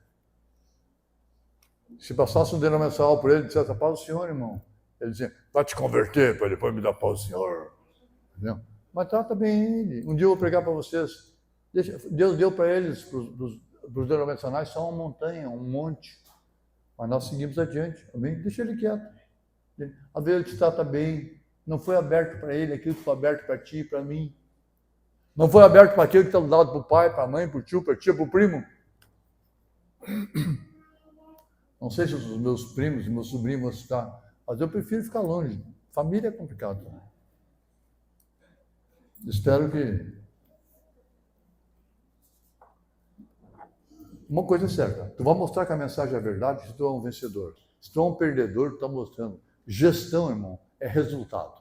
Se passasse um denominacional por ele, dissesse, paz do Senhor, irmão. Ele dizia, vai te converter para depois me dar paz do Senhor. Entendeu? Mas trata bem ele. Um dia eu vou pregar para vocês. Deus deu para eles, para os denominacionais, só uma montanha, um monte. Mas nós seguimos adiante. Amém? Deixa ele quieto. Às vezes ele te trata bem. Não foi aberto para ele aquilo que foi aberto para ti e para mim. Não foi aberto para aquele que está do lado para o pai, para a mãe, para o tio, para a tia, para o primo. Não sei se os meus primos e meus sobrinhos vão estar, mas eu prefiro ficar longe. Família é complicado também. Espero que uma coisa é certa, tu vai mostrar que a mensagem é verdade se tu é um vencedor. Se tu é um perdedor, tu está mostrando. Gestão, irmão, é resultado.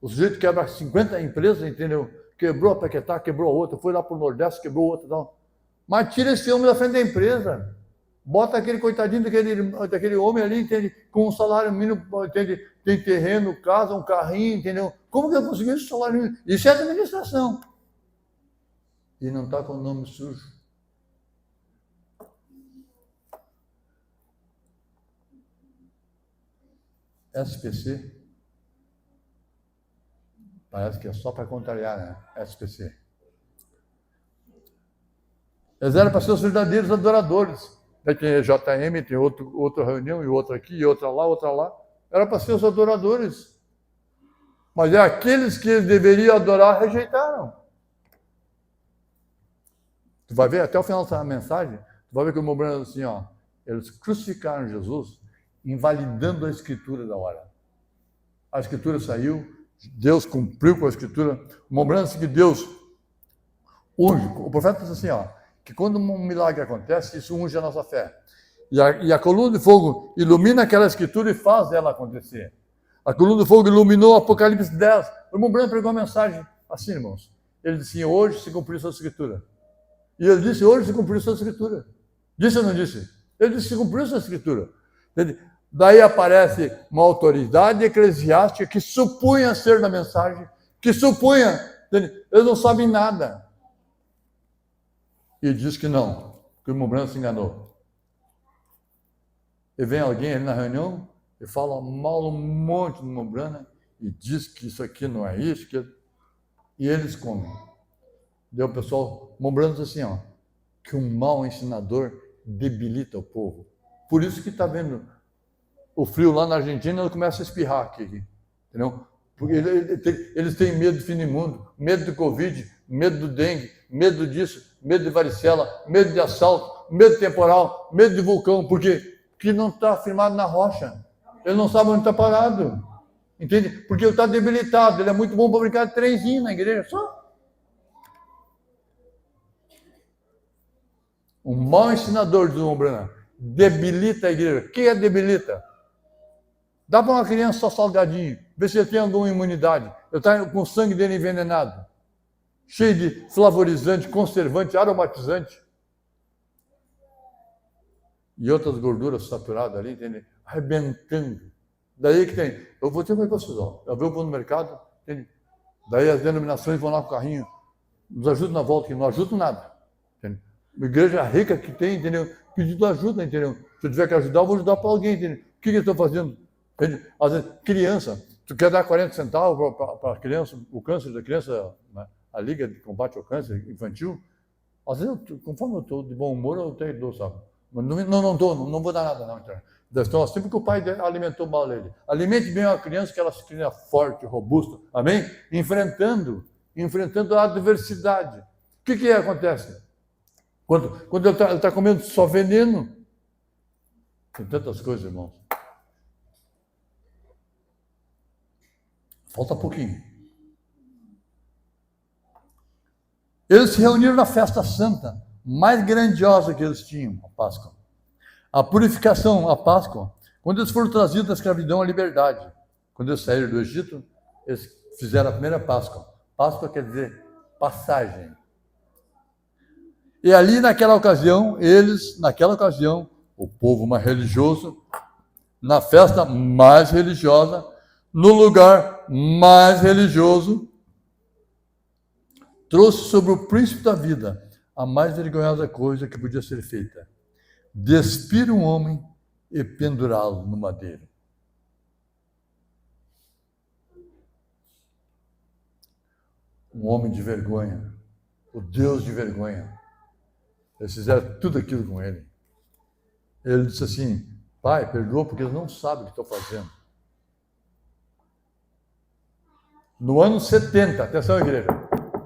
O sujeito quebra 50 empresas, entendeu? Quebrou a Paquetá, quebrou a outra, foi lá para o Nordeste, quebrou outra, tal. Mas tira esse homem da frente da empresa. Bota aquele coitadinho daquele homem ali, entende? Com um salário mínimo, entende? Tem terreno, casa, um carrinho, entendeu? Como que eu consegui esse salário mínimo? Isso é administração. E não está com o nome sujo. SPC. Parece que é só para contrariar, né? SPC. Eles eram para ser os verdadeiros adoradores. Daí tem JM, tem outra reunião, e outra aqui, e outra lá, outra lá. Era para ser os adoradores. Mas é aqueles que eles deveriam adorar, rejeitaram. Tu vai ver, até o final dessa mensagem, tu vai ver que o Mombrana diz assim, ó, eles crucificaram Jesus, invalidando a Escritura da hora. A Escritura saiu, Deus cumpriu com a Escritura. O Mombrana diz que Deus unge. O profeta diz assim, ó, que quando um milagre acontece, isso unge a nossa fé. E a coluna de fogo ilumina aquela Escritura e faz ela acontecer. A coluna de fogo iluminou Apocalipse 10. O irmão Branco pregou uma mensagem assim, irmãos. Ele disse assim, hoje se cumpriu sua Escritura. E ele disse, hoje se cumpriu sua Escritura. Disse ou não disse? Ele disse, se cumpriu sua Escritura. Daí aparece uma autoridade eclesiástica que supunha ser da mensagem, que supunha, eles não sabem nada. E diz que não, que o irmão Branco se enganou. E vem alguém ali na reunião e fala mal um monte do irmão Branco e diz que isso aqui não é isso, e eles comem. Daí o pessoal, o irmão Branco diz assim, ó, que um mau ensinador debilita o povo. Por isso que está vendo o frio lá na Argentina, ele começa a espirrar aqui, entendeu? Porque eles têm medo do fim do mundo, medo do Covid, medo do dengue, medo disso, medo de varicela, medo de assalto, medo de temporal, medo de vulcão, porque não está firmado na rocha. Ele não sabe onde está parado, entende? Porque ele está debilitado, ele é muito bom para brincar de trenzinho na igreja, só. Um mau ensinador de Umbrana debilita a igreja. Quem é debilita? Dá para uma criança só salgadinho, ver se ele tem alguma imunidade. Ele está com o sangue dele envenenado, cheio de flavorizante, conservante, aromatizante. E outras gorduras saturadas ali, entende? Arrebentando. Daí que tem. Eu vou ter uma coisa, eu vou no mercado, entende? Daí as denominações vão lá com o carrinho, nos ajudam na volta, que não ajudam nada. Entende? Uma igreja rica que tem, entendeu? Pedindo ajuda, entendeu? Se eu tiver que ajudar, eu vou ajudar para alguém, entendeu? O que eu estou fazendo? Às vezes, criança, tu quer dar 40 centavos para a criança, o câncer da criança, né? A Liga de Combate ao Câncer Infantil, às vezes, conforme eu estou de bom humor, eu até dou, sabe? Mas não vou dar nada, não. Então, assim, porque o pai alimentou mal ele. Alimente bem a criança, que ela se cria forte, robusta, amém? Enfrentando a adversidade. O que acontece? Quando ele está comendo só veneno, tem tantas coisas, irmãos. Falta pouquinho. Eles se reuniram na festa santa, mais grandiosa que eles tinham, a Páscoa. A purificação, a Páscoa, quando eles foram trazidos da escravidão à liberdade. Quando eles saíram do Egito, eles fizeram a primeira Páscoa. Páscoa quer dizer passagem. E ali naquela ocasião, o povo mais religioso, na festa mais religiosa, no lugar mais religioso, trouxe sobre o príncipe da vida a mais vergonhosa coisa que podia ser feita: despir um homem e pendurá-lo no madeiro. Um homem de vergonha, o Deus de vergonha. Eles fizeram tudo aquilo com ele. Ele disse assim: Pai, perdoa porque eles não sabem o que estão fazendo. No ano 70, atenção igreja,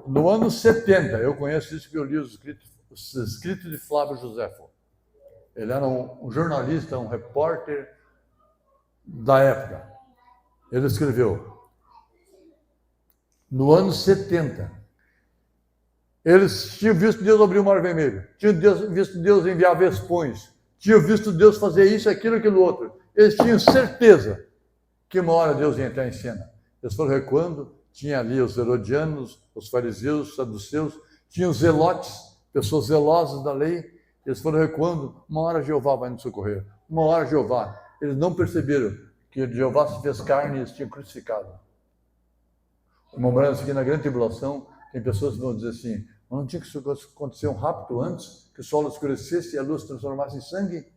no ano 70, eu conheço isso porque eu li os escritos de Flávio Josefo. Ele era um jornalista, um repórter da época. Ele escreveu, no ano 70, Eles tinham visto Deus abrir o mar vermelho, tinham visto Deus enviar vespões, tinham visto Deus fazer isso, aquilo, aquilo outro. Eles tinham certeza que uma hora Deus ia entrar em cena. Eles foram recuando, tinha ali os herodianos, os fariseus, os saduceus, tinha os zelotes, pessoas zelosas da lei. Eles foram recuando, uma hora Jeová vai nos socorrer, uma hora Jeová. Eles não perceberam que Jeová se fez carne e eles tinham crucificado. Lembrando aqui na grande tribulação, tem pessoas que vão dizer assim, não tinha que acontecer um rapto antes, que o sol escurecesse e a luz se transformasse em sangue?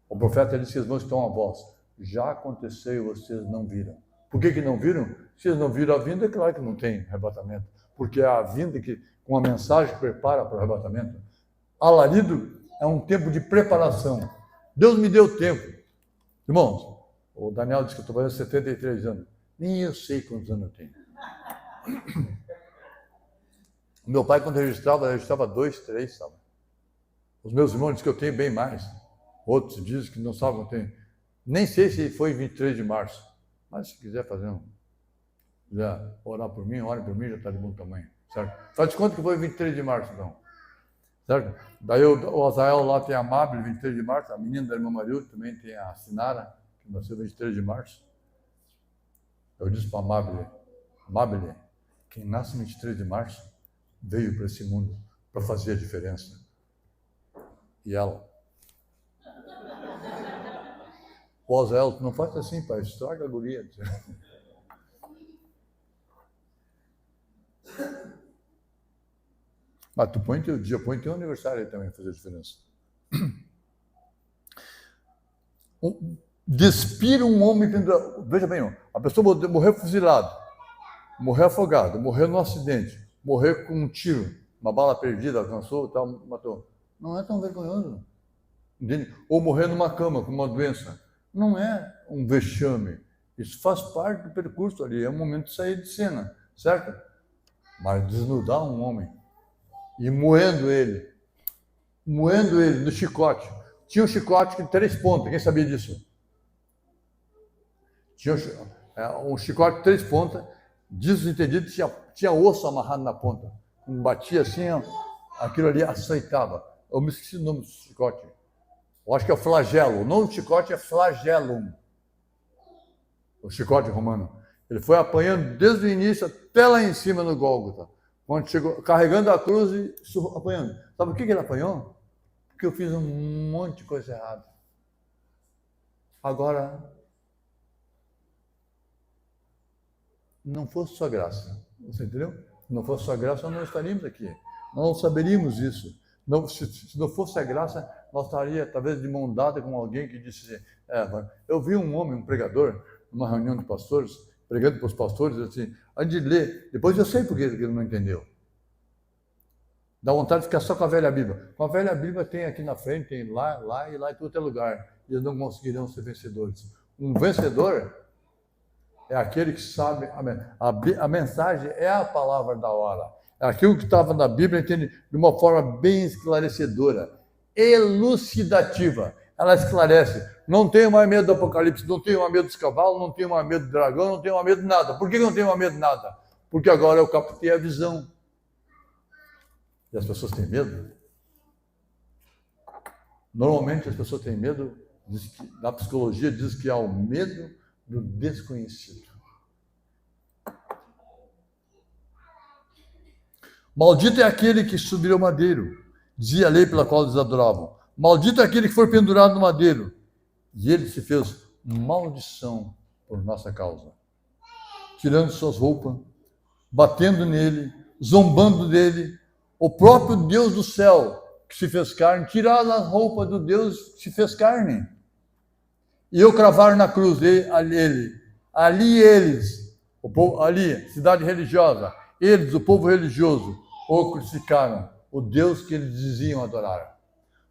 O profeta disse que eles vão estar uma voz. Já aconteceu e vocês não viram. Por que não viram? Se eles não viram a vinda, é claro que não tem arrebatamento. Porque é a vinda que, com a mensagem, prepara para o arrebatamento. Alarido é um tempo de preparação. Deus me deu tempo. Irmãos, o Daniel disse que eu estou fazendo 73 anos. Nem eu sei quantos anos eu tenho. Meu pai, quando registrava 2, 3, sabe? Os meus irmãos dizem que eu tenho bem mais. Outros dizem que não sabem que eu tenho. Nem sei se foi 23 de março. Mas se quiser fazer quiser orar por mim, ore por mim, já está de bom tamanho. Certo? Faz de conta que foi 23 de março, então. Certo? Daí o Azael lá tem a Mabel, 23 de março. A menina da irmã Marilda também tem a Sinara, que nasceu 23 de março. Eu disse para a Mabel, quem nasce 23 de março veio para esse mundo para fazer a diferença. E ela. O Azael, tu não faz assim, pai, estraga a guria. Mas tu põe teu dia, põe teu aniversário aí também, fazer a diferença. Despira um homem pendurado. Veja bem, a pessoa morreu fuzilado, morreu afogado, morreu num acidente, morreu com um tiro, uma bala perdida, alcançou, tal, matou. Não é tão vergonhoso. Entende? Ou morrer numa cama com uma doença. Não é um vexame. Isso faz parte do percurso ali. É o momento de sair de cena, certo? Mas desnudar um homem e moendo ele no chicote. Tinha um chicote de 3 pontas. Quem sabia disso? Tinha um chicote de 3 pontas. Diz os entendidos, tinha osso amarrado na ponta. Batia assim, aquilo ali açoitava. Eu me esqueci o nome do chicote. Eu acho que é o flagelo. O nome do chicote é flagelum. O chicote romano. Ele foi apanhando desde o início até lá em cima no Gólgota. Quando chegou, carregando a cruz e apanhando. Sabe por que ele apanhou? Porque eu fiz um monte de coisa errada. Agora, não fosse sua graça. Você entendeu? Se não fosse sua graça, nós não estaríamos aqui. Nós não saberíamos isso. Não, se não fosse a graça, nós estaríamos talvez de mão dada com alguém que disse eu vi um homem, um pregador, numa reunião de pastores, pregando para os pastores, assim, antes de ler, depois eu sei por que ele não entendeu. Dá vontade de ficar só com a velha Bíblia. Com a velha Bíblia tem aqui na frente, tem lá e lá em todo lugar. E eles não conseguirão ser vencedores. Um vencedor é aquele que sabe, a mensagem é a palavra da hora. Aquilo que estava na Bíblia, entende de uma forma bem esclarecedora, elucidativa. Ela esclarece. Não tenho mais medo do Apocalipse, não tenho mais medo dos cavalos, não tenho mais medo do dragão, não tenho mais medo de nada. Por que não tenho mais medo de nada? Porque agora eu captei a visão. E as pessoas têm medo? Normalmente as pessoas têm medo, na psicologia diz que há o medo do desconhecido. Maldito é aquele que subir ao madeiro, dizia a lei pela qual eles adoravam. Maldito é aquele que for pendurado no madeiro. E ele se fez maldição por nossa causa, tirando suas roupas, batendo nele, zombando dele. O próprio Deus do céu, que se fez carne, tiraram a roupa do Deus que se fez carne. E eu cravaram na cruz ali eles, o povo, ali, cidade religiosa, eles, o povo religioso, o crucificaram, o Deus que eles diziam adorar.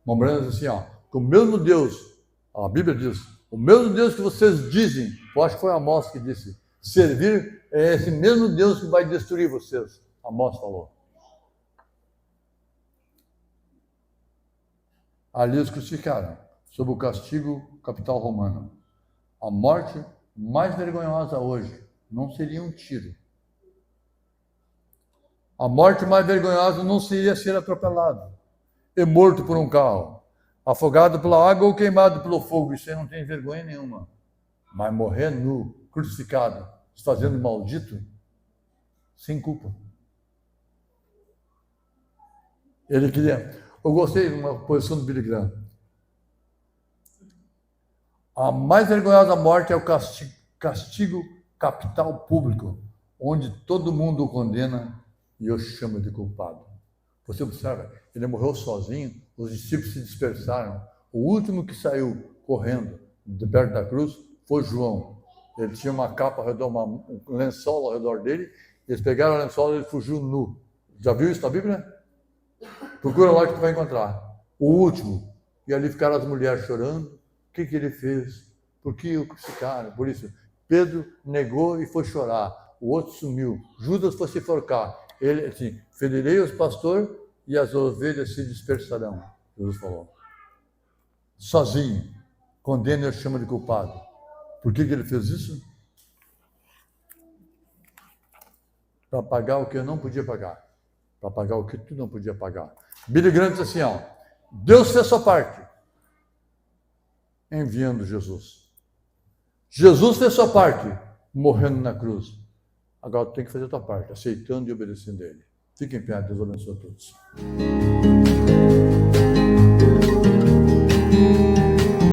Lembrando assim, que o mesmo Deus, a Bíblia diz, o mesmo Deus que vocês dizem, eu acho que foi Amós que disse, servir é esse mesmo Deus que vai destruir vocês. Amós falou. Ali os crucificaram, sob o castigo capital romano. A morte mais vergonhosa hoje não seria um tiro. A morte mais vergonhosa não seria ser atropelado e morto por um carro, afogado pela água ou queimado pelo fogo. Isso aí não tem vergonha nenhuma. Mas morrer nu, crucificado, se fazendo maldito, sem culpa. Ele queria... Eu gostei de uma posição do Billy Graham. A mais vergonhosa morte é o castigo capital público, onde todo mundo o condena e o chama de culpado. Você observa, ele morreu sozinho, os discípulos se dispersaram. O último que saiu correndo de perto da cruz foi João. Ele tinha uma capa ao redor, um lençol ao redor dele, eles pegaram o lençol e ele fugiu nu. Já viu isso na Bíblia? Procura lá que tu vai encontrar. O último. E ali ficaram as mulheres chorando. O que ele fez? Por que o crucificaram? Por isso, Pedro negou e foi chorar. O outro sumiu. Judas foi se enforcar. Ele, assim, ferirei os pastores e as ovelhas se dispersarão. Jesus falou. Sozinho. Condena e o chama de culpado. Por que ele fez isso? Para pagar o que eu não podia pagar. Para pagar o que tu não podia pagar. Billy Graham disse assim, ó, Deus fez sua parte, enviando Jesus. Jesus fez sua parte, morrendo na cruz. Agora tu tem que fazer a tua parte, aceitando e obedecendo a Ele. Fiquem em pé, Deus abençoe a todos.